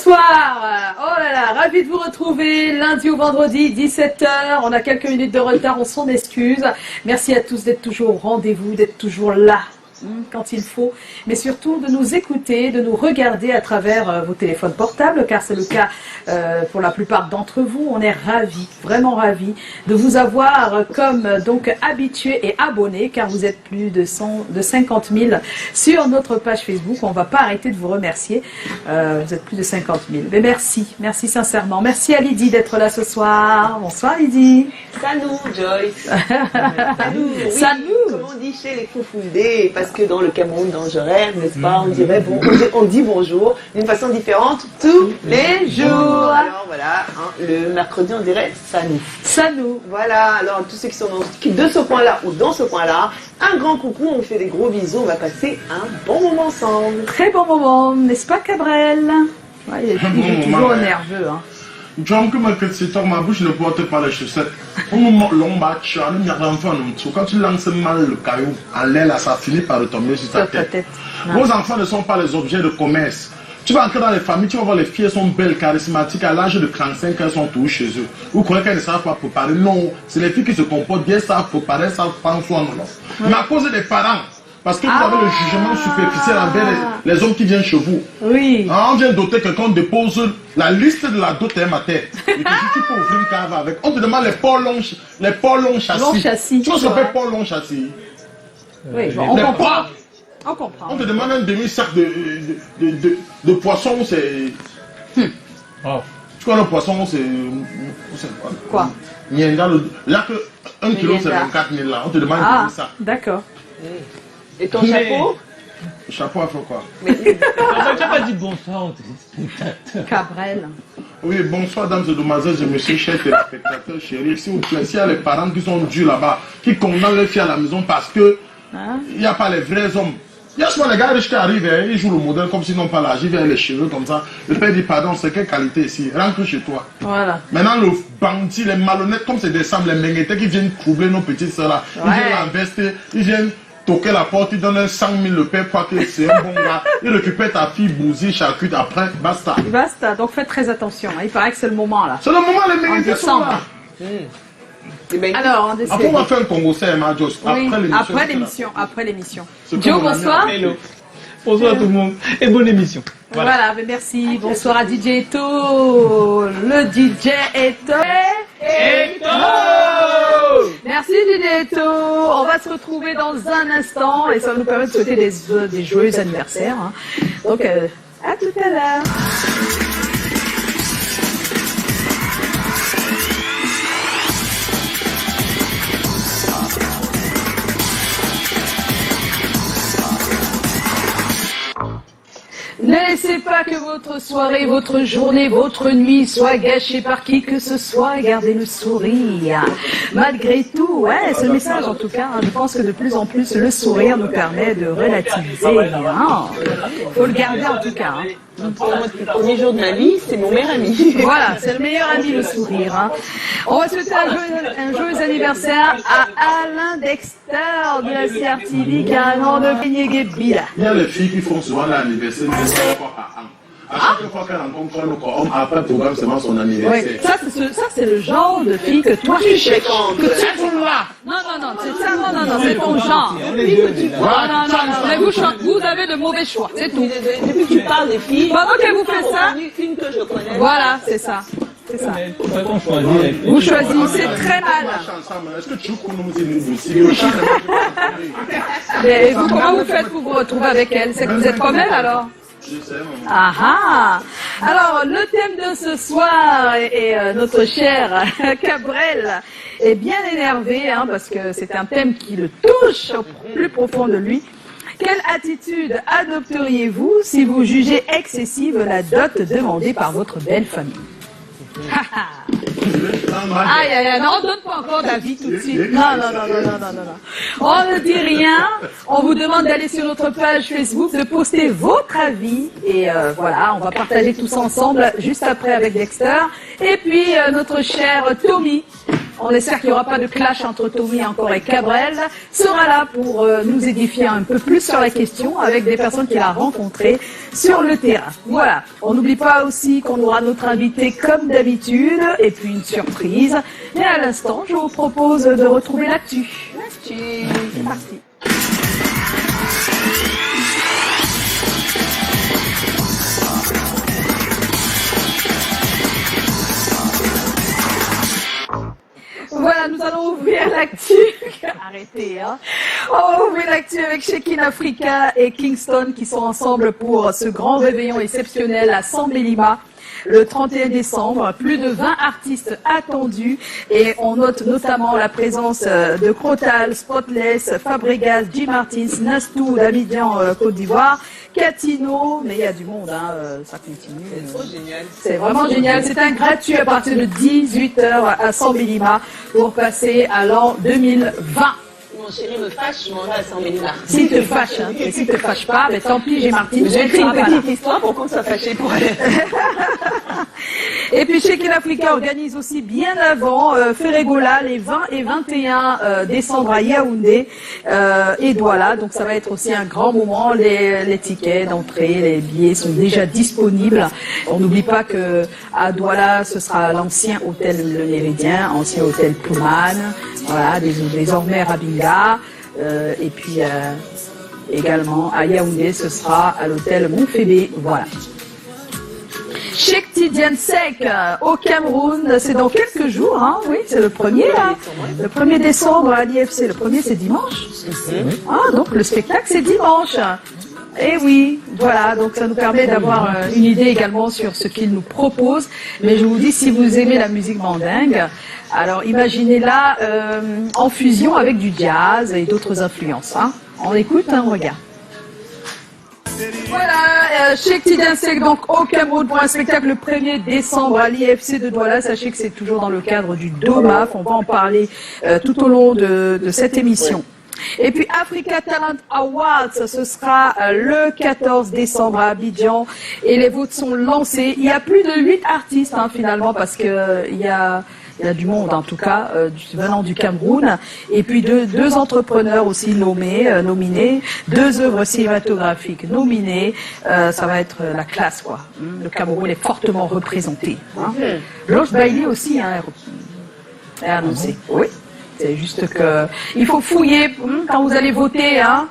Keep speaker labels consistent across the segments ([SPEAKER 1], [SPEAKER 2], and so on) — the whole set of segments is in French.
[SPEAKER 1] Bonsoir. Oh là là, ravi de vous retrouver lundi au vendredi 17 h. On a quelques minutes de retard, on s'en excuse. Merci à tous d'être toujours au rendez-vous, d'être toujours là quand il faut, mais surtout de nous écouter, de nous regarder à travers vos téléphones portables, car c'est le cas pour la plupart d'entre vous. On est ravis, vraiment ravis de vous avoir comme donc habitués et abonnés, car vous êtes plus de 50 000 sur notre page Facebook. On ne va pas arrêter de vous remercier. Vous êtes plus de 50 000. Mais merci, merci sincèrement. Merci à Lydie d'être là ce soir. Bonsoir Lydie.
[SPEAKER 2] Salut Joyce. Salut. Oui,
[SPEAKER 1] Salut.
[SPEAKER 2] Comme on dit chez les Foufoundés, parce que dans le Cameroun, dans je rêve, n'est-ce pas, on dirait bon, on dit bonjour d'une façon différente tous les jours. Alors voilà, le mercredi on dirait Sanou.
[SPEAKER 1] Sanou.
[SPEAKER 2] Voilà, alors tous ceux qui sont de ce coin-là ou dans ce coin-là, un grand coucou, on fait des gros bisous, on va passer un bon moment ensemble.
[SPEAKER 1] Très bon moment, n'est-ce pas Cabrel? Ouais, il est toujours nerveux. Hein.
[SPEAKER 3] John, que c'est toi, ma bouche ne porte pas les chaussettes. Au moment long match, quand tu lances mal le caillou en l'air, là, ça finit par retomber sur ta tête. Vos enfants ne sont pas les objets de commerce. Tu vas entrer dans les familles, tu vas voir les filles, elles sont belles, charismatiques, à l'âge de 35 ans, elles sont toutes chez eux. Vous croyez qu'elles ne savent pas préparer? Non, c'est les filles qui se comportent bien, savent préparer, savent prendre soin de nous. Mais à cause des parents, parce que vous avez le jugement superficiel envers les hommes qui viennent chez vous.
[SPEAKER 1] Oui.
[SPEAKER 3] On vient doter quelqu'un, dépose la liste de la dot à ma tête. Et que si tu peux ouvrir une cave avec, on te demande les ports longs châssis.
[SPEAKER 1] Long châssis.
[SPEAKER 3] Tu vois ce qu'on fait port long châssis?
[SPEAKER 1] Oui, bon, on comprend. On comprend.
[SPEAKER 3] On te demande un demi-sac de poisson, c'est... Oh. Tu vois le poisson, c'est
[SPEAKER 1] quoi?
[SPEAKER 3] Là que 1 kilo c'est 24 000 là. On te demande un demi-sac.
[SPEAKER 1] D'accord.
[SPEAKER 2] Et ton chapeau?
[SPEAKER 3] Le chapeau a fait quoi?
[SPEAKER 4] Mais tu n'as pas dit bonsoir.
[SPEAKER 1] Cabrel.
[SPEAKER 3] Oui, bonsoir, dames et demoiselles et messieurs, chers téléspectateurs chéris. S'il vous plaît, s'il y a les parents qui sont durs là-bas, qui condamnent les filles à la maison parce que il n'y a pas les vrais hommes. Il y a souvent les gars riches qui arrivent, ils jouent le modèle comme s'ils n'ont pas l'âge, ils viennent les cheveux comme ça. Le père dit pardon, c'est quelle qualité ici? Rentre chez toi.
[SPEAKER 1] Voilà.
[SPEAKER 3] Maintenant, le bandit, les malhonnêtes, comme c'est des sables, les menguetés qui viennent troubler nos petites soeurs là, ils viennent l'investir, ils viennent toquer la porte, ils donnent 100 000, le père croit que c'est un bon gars, il récupère ta fille, bousille, charcute, après, basta.
[SPEAKER 1] Basta, donc faites très attention, il paraît que c'est le moment là.
[SPEAKER 3] C'est le moment, les menguetés sont là.
[SPEAKER 1] Alors, on décide.
[SPEAKER 3] Après, on va faire un Congo Emma Joss.
[SPEAKER 1] Après l'émission. Joe, bonsoir.
[SPEAKER 4] Hello. Bonsoir tout le monde et bonne émission.
[SPEAKER 1] Voilà, mais merci. Bonsoir à DJ Eto. Le DJ Eto. Merci DJ Eto. On va se retrouver dans un instant et ça va nous permettre de souhaiter des joyeux anniversaires. Hein. Donc, à tout à l'heure. Ne laissez pas que votre soirée, votre journée, votre nuit soit gâchée par qui que ce soit. Gardez le sourire. Malgré tout, ouais, c'est le message en tout cas. Hein, je pense que de plus en plus, le sourire nous permet de relativiser. Il faut le garder en tout cas. Hein.
[SPEAKER 2] Le premier jour de ma vie, c'est mon meilleur ami.
[SPEAKER 1] Voilà, c'est le meilleur ami, le sourire. Hein. On va souhaiter un joyeux anniversaire à Alain Dexter de la CRTV, carrément de Peigné-Guébila.
[SPEAKER 3] Il y a les filles qui font souvent l'anniversaire de à chaque fois qu'elle rencontre un autre homme, après le programme, c'est son anniversaire.
[SPEAKER 1] Oui, ça c'est le genre de fille que toi tu cherches.
[SPEAKER 2] Que tu
[SPEAKER 1] Non, c'est ça, non, c'est ton genre. Mais vous avez de mauvais choix, c'est tout.
[SPEAKER 2] Depuis que tu parles des filles,
[SPEAKER 1] pendant qu'elle vous fait ça,
[SPEAKER 2] une que je connais.
[SPEAKER 1] voilà, c'est ça. C'est ça.
[SPEAKER 4] Vous
[SPEAKER 1] Vous choisissez très mal.
[SPEAKER 3] Est-ce que tu nous aussi?
[SPEAKER 1] Mais vous, comment vous faites pour vous retrouver avec elle? C'est que vous êtes comme elle alors? Alors, le thème de ce soir et notre cher Cabrel est bien énervé hein, parce que c'est un thème qui le touche au plus profond de lui. Quelle attitude adopteriez-vous si vous jugez excessive la dot demandée par votre belle famille? Aïe, non, on ne donne pas encore d'avis tout de suite. Non. On ne dit rien. On vous demande d'aller sur notre page Facebook, de poster votre avis. Et voilà, on va partager tout ça ensemble juste après avec Dexter. Et puis notre cher Tommy On espère qu'il n'y aura pas de clash entre Tommy encore et Cabrel. Sera là pour nous édifier un peu plus sur la question avec des personnes qu'il a rencontrées sur le terrain. Voilà. On n'oublie pas aussi qu'on aura notre invité comme d'habitude et puis une surprise. Mais à l'instant, je vous propose de retrouver l'actu. L'actu, c'est parti. Voilà, nous allons ouvrir l'actu. Arrêtez, hein. On va ouvrir l'actu avec Shekin Africa et Kingston qui sont ensemble pour ce grand réveillon exceptionnel à Sambelima. Le 31 décembre, plus de 20 artistes attendus et on note notamment la présence de Crotal, Spotless, Fabregas, Jim Martins, Nastou d'Abidjan, Côte d'Ivoire, Catino, mais il y a du monde, hein, ça continue.
[SPEAKER 2] C'est trop génial.
[SPEAKER 1] C'est vraiment génial. C'est un gratuit à partir de 18h à Sambelima pour passer à l'an 2020.
[SPEAKER 2] Mon chéri me fâche, je m'en vais à Sambelima.
[SPEAKER 1] S'il te fâche, hein, et s'il te fâche pas, mais tant pis, j'ai Martine.
[SPEAKER 2] J'ai écrit une petite histoire pour qu'on soit fâché pour elle.
[SPEAKER 1] Et puis Shekin Africa organise aussi bien avant Ferregola les 20 et 21 décembre à Yaoundé et Douala. Donc ça va être aussi un grand moment. Les tickets d'entrée, les billets sont déjà disponibles. On n'oublie pas que à Douala, ce sera l'ancien hôtel Le Méridien, ancien hôtel Pullman, voilà, désormais Rabinga. Et puis également à Yaoundé, ce sera à l'hôtel Montfébé. Voilà. Cheikh Tidiane Seck au Cameroun, c'est dans quelques jours, hein, oui, c'est le 1er là, le 1er décembre à l'IFC, le 1er c'est dimanche. Ah, donc le spectacle c'est dimanche. Et oui, voilà, donc ça nous permet d'avoir une idée également sur ce qu'il nous propose. Mais je vous dis, si vous aimez la musique mandingue, alors imaginez-la en fusion avec du jazz et d'autres influences. Hein. On écoute, hein, on regarde. Voilà, Cheikh Tidiane Seck donc au Cameroun pour un spectacle le 1er décembre à l'IFC de Douala. Sachez que c'est toujours dans le cadre du DOMAF. On va en parler tout au long de cette émission. Et puis Africa Talent Awards, ce sera le 14 décembre à Abidjan et les votes sont lancés. Il y a plus de 8 artistes hein, finalement parce que il y a du monde en tout cas venant du Cameroun et puis deux entrepreneurs aussi nominés, 2 œuvres cinématographiques nominées. Ça va être la classe quoi. Le Cameroun est fortement représenté. Hein. George Bailey aussi hein, est annoncé. Oui. C'est juste que il faut fouiller quand vous allez voter, hein.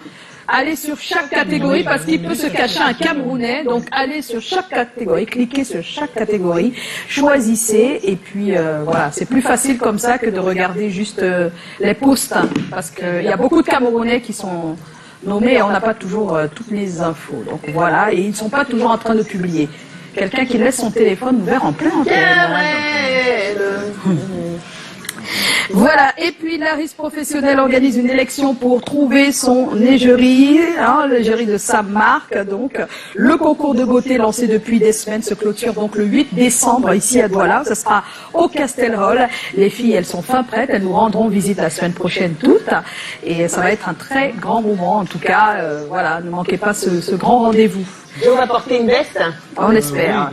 [SPEAKER 1] Allez sur chaque catégorie parce qu'il peut se cacher un Camerounais. Donc allez sur chaque catégorie, cliquez sur chaque catégorie, choisissez et puis voilà, c'est plus facile comme ça que de regarder juste les posts hein, parce qu'il y a beaucoup de Camerounais qui sont nommés et on n'a pas toujours toutes les infos. Donc voilà, et ils ne sont pas toujours en train de publier. Quelqu'un qui laisse son téléphone ouvert en plein Voilà, et puis l'Aris Professionnel organise une élection pour trouver son égérie, hein, l'égérie de sa marque. Donc, le concours de beauté lancé depuis des semaines se clôture donc le 8 décembre ici à Douala. Ce sera au Castel Hall. Les filles, elles sont fin prêtes. Elles nous rendront visite la semaine prochaine toutes. Et ça va être un très grand moment. En tout cas, voilà, ne manquez pas ce grand rendez-vous.
[SPEAKER 2] On va porter une veste.
[SPEAKER 1] On espère.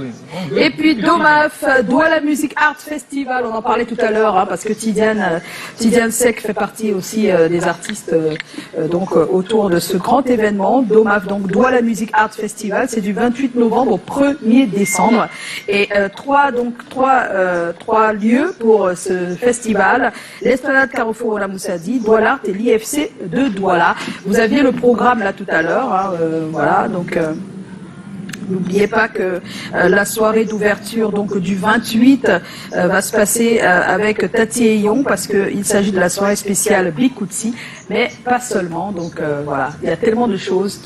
[SPEAKER 1] Et puis DOMAF, Douala Music Art Festival, on en parlait tout à l'heure, hein, parce que Tidiane Seck fait partie aussi des artistes donc autour de ce grand événement. DOMAF, donc Douala Music Art Festival, c'est du 28 novembre au 1er décembre. Et trois lieux pour ce festival, l'Esplanade Carrefour Ola Moussadi, Douala Art et l'IFC de Douala. Vous aviez le programme là tout à l'heure, hein, voilà, donc... N'oubliez pas que la soirée d'ouverture donc du 28 va se passer avec Tati Eyon parce qu'il s'agit de la soirée spéciale Bikoutsi, mais pas seulement. Donc voilà, il y a tellement de choses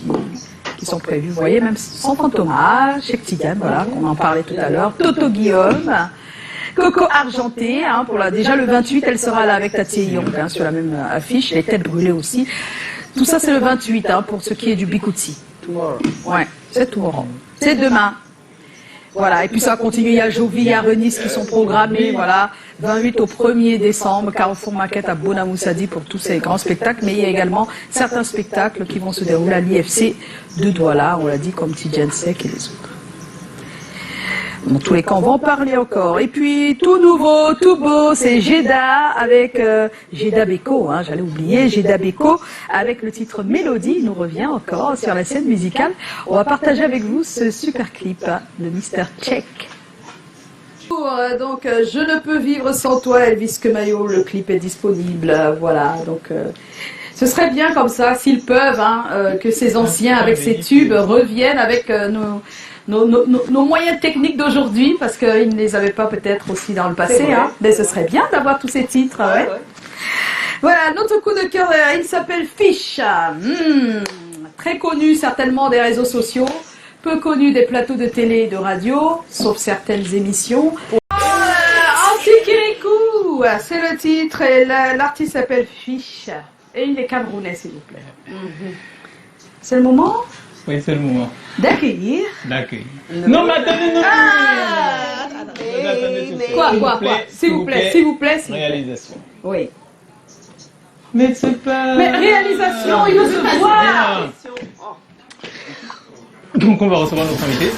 [SPEAKER 1] qui sont prévues. Vous voyez, même Sanfran Thomas, Cheikh Tidiane, voilà, qu'on en parlait tout à l'heure, Toto Guillaume, Coco Argenté, hein, déjà le 28, elle sera là avec Tati Eyon, hein, sur la même affiche, les têtes brûlées aussi. Tout ça c'est le 28 hein, pour ce qui est du Bikoutsi. Ouais, c'est tomorrow. C'est demain. Voilà, et puis ça va continuer. Il y a Jovi, il y a Renis qui sont programmés. Voilà, 28 au 1er décembre, Carrefour Market à Bona Moussadi pour tous ces grands spectacles. Mais il y a également certains spectacles qui vont se dérouler à l'IFC de Douala, on l'a dit, comme Tidiane Seck et les autres. Dans tous les cas, on va en parler encore. Et puis, tout nouveau, tout beau, c'est Jeda avec Jeda Beko, hein, j'allais oublier, Jeda Beko avec le titre Mélodie. Il nous revient encore sur la scène musicale. On va partager avec vous ce super clip de Mr. Check. Donc, je ne peux vivre sans toi, Elvis Kemayo. Le clip est disponible. Voilà, donc... ce serait bien comme ça, s'ils peuvent, hein, que ces anciens avec ces tubes reviennent avec nos moyens techniques d'aujourd'hui, parce qu'ils ne les avaient pas peut-être aussi dans le passé. Hein. Mais ce serait bien d'avoir tous ces titres. Ouais. Voilà, notre coup de cœur, il s'appelle Fish. Très connu certainement des réseaux sociaux, peu connu des plateaux de télé et de radio, sauf certaines émissions. Antikirikou, c'est le titre, et l'artiste s'appelle Fish. Et il est camerounais, s'il vous plaît. C'est le moment?
[SPEAKER 4] Oui, c'est le moment.
[SPEAKER 1] D'accueillir.
[SPEAKER 4] D'accueillir. Non, mais attendez, non.
[SPEAKER 1] Quoi? S'il vous plaît.
[SPEAKER 4] Réalisation.
[SPEAKER 1] Oui.
[SPEAKER 4] Mais c'est pas...
[SPEAKER 1] Mais réalisation, il veut se voir.
[SPEAKER 4] Donc, on va recevoir notre invité.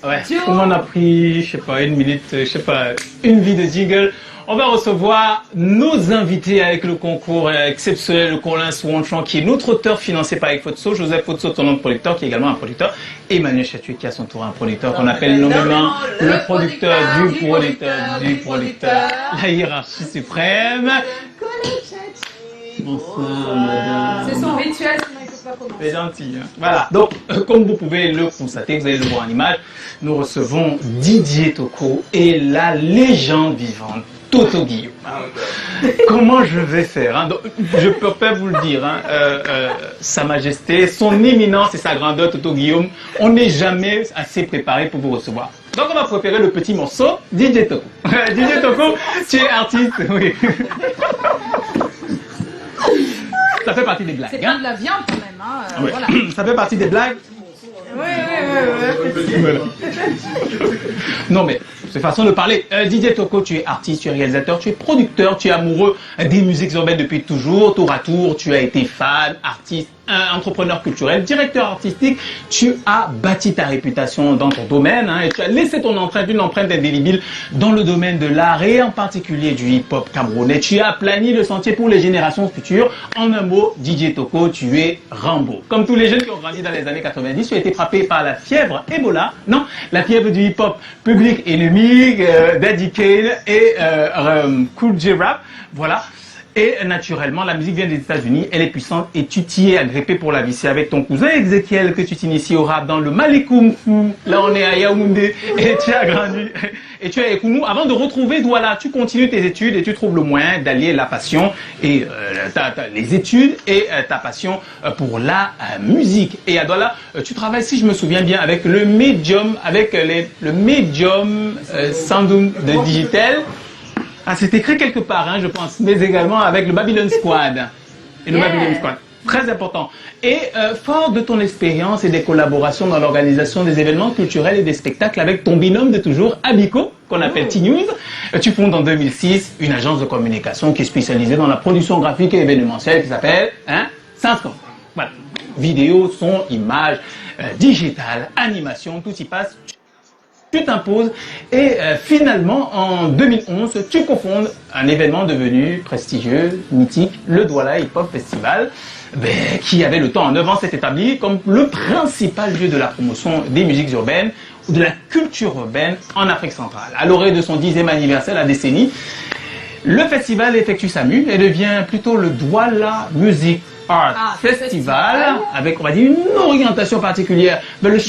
[SPEAKER 4] Ouais, comme on a pris, je sais pas, une minute, je sais pas, une vie de jingle, on va recevoir nos invités avec le concours exceptionnel Colin Swanchan, qui est notre auteur financé par Fotso, Joseph Fotso, ton nom de producteur, qui est également un producteur, et Emmanuel Chatué, qui a son tour un producteur, qu'on appelle nommément le producteur du producteur, la hiérarchie suprême. Bonsoir, madame.
[SPEAKER 1] C'est son rituel.
[SPEAKER 4] C'est gentil. Hein. Voilà. Donc, comme vous pouvez le constater, vous allez le voir en image, nous recevons Didier Toko et la légende vivante, Toto Guillaume. Comment je vais faire hein? Donc, je peux pas vous le dire. Hein. Sa Majesté, son éminence et sa grandeur, Toto Guillaume, on n'est jamais assez préparé pour vous recevoir. Donc, on va préparer le petit morceau, Didier Toko. Didier Toko, tu es artiste, oui. Ça fait partie des blagues.
[SPEAKER 1] C'est pas de la viande quand même. Hein,
[SPEAKER 4] ouais.
[SPEAKER 1] Voilà.
[SPEAKER 4] Ça fait partie des blagues.
[SPEAKER 1] Oui.
[SPEAKER 4] Voilà. Non mais, c'est façon de parler. Didier Toko, tu es artiste, tu es réalisateur, tu es producteur, tu es amoureux des musiques urbaines depuis toujours. Tour à tour, tu as été fan, artiste, entrepreneur culturel, directeur artistique. Tu as bâti ta réputation dans ton domaine hein, et tu as laissé ton empreinte, une empreinte indélébile dans le domaine de l'art et en particulier du hip-hop camerounais. Tu as plani le sentier pour les générations futures. En un mot, Didier Toko, tu es Rambo. Comme tous les jeunes qui ont grandi dans les années 90, tu as été frappé par la fièvre Ebola, non, la fièvre du hip-hop Public Enemy, Daddy Kane et Cool J Rap, voilà. Et naturellement, la musique vient des États-Unis, elle est puissante et tu t'y es agrippé pour la vie. C'est avec ton cousin Ezekiel que tu t'inities au rap dans le Mali Kung Fu. Là, on est à Yaoundé et tu as grandi. Et tu es avec nous avant de retrouver Douala. Tu continues tes études et tu trouves le moyen d'allier la passion et les études et ta passion pour la musique. Et à Douala, tu travailles, si je me souviens bien, avec le Medium, le Medium Sound de Digital. Ah, c'est écrit quelque part, hein, je pense, mais également avec le Babylon Squad. Et le Babylon Squad, très important. Et fort de ton expérience et des collaborations dans l'organisation des événements culturels et des spectacles avec ton binôme de toujours, Abiko, qu'on appelle T-News, tu fondes en 2006 une agence de communication qui est spécialisée dans la production graphique et événementielle qui s'appelle Sanscom. Voilà. Vidéo, son, images, digital, animation, tout y passe. tu t'imposes et finalement en 2011, tu cofondes un événement devenu prestigieux, mythique, le Douala Hip Hop Festival, qui avait le temps en 9 ans s'est établi comme le principal lieu de la promotion des musiques urbaines ou de la culture urbaine en Afrique centrale. À l'orée de son 10e anniversaire, la décennie, le festival effectue sa mue et devient plutôt le Douala Music Art Festival, avec, on va dire, une orientation particulière vers le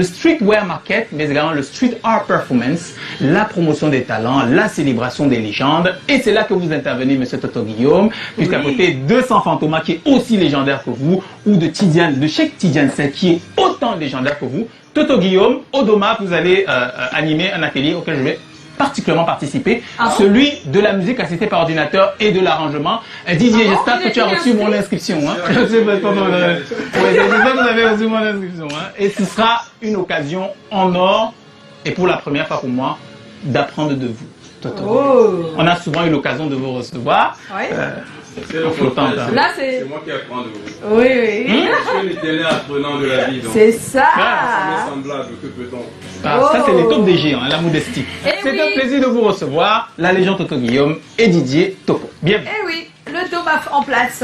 [SPEAKER 4] streetwear market, mais également le street art performance, la promotion des talents, la célébration des légendes. Et c'est là que vous intervenez, monsieur Toto Guillaume, puisqu'à côté de San Fantoma, qui est aussi légendaire que vous, ou de Cheikh Tidiane Seck, qui est autant légendaire que vous, Toto Guillaume, au Doma, vous allez animer un atelier auquel je vais particulièrement participer, celui de la musique assistée par ordinateur et de l'arrangement. Didier, j'espère que tu as reçu mon inscription. Hein. J'espère que vous avez reçu mon inscription. Hein. Et ce sera une occasion en or, et pour la première fois pour moi, d'apprendre de vous. Toto. Oh. On a souvent eu l'occasion de vous recevoir. Oui.
[SPEAKER 1] Là, c'est
[SPEAKER 5] moi qui apprends de vous.
[SPEAKER 1] Oui, oui.
[SPEAKER 5] Je suis l'éternel apprenant de la vie.
[SPEAKER 1] C'est ça.
[SPEAKER 5] Ça m'est semblable, que peut-on?
[SPEAKER 4] Ça, c'est les top des géants, la modestie. C'est un plaisir de vous recevoir, la légende Toto Guillaume et Didier Toko. Bienvenue.
[SPEAKER 1] Eh oui, le Doma en place.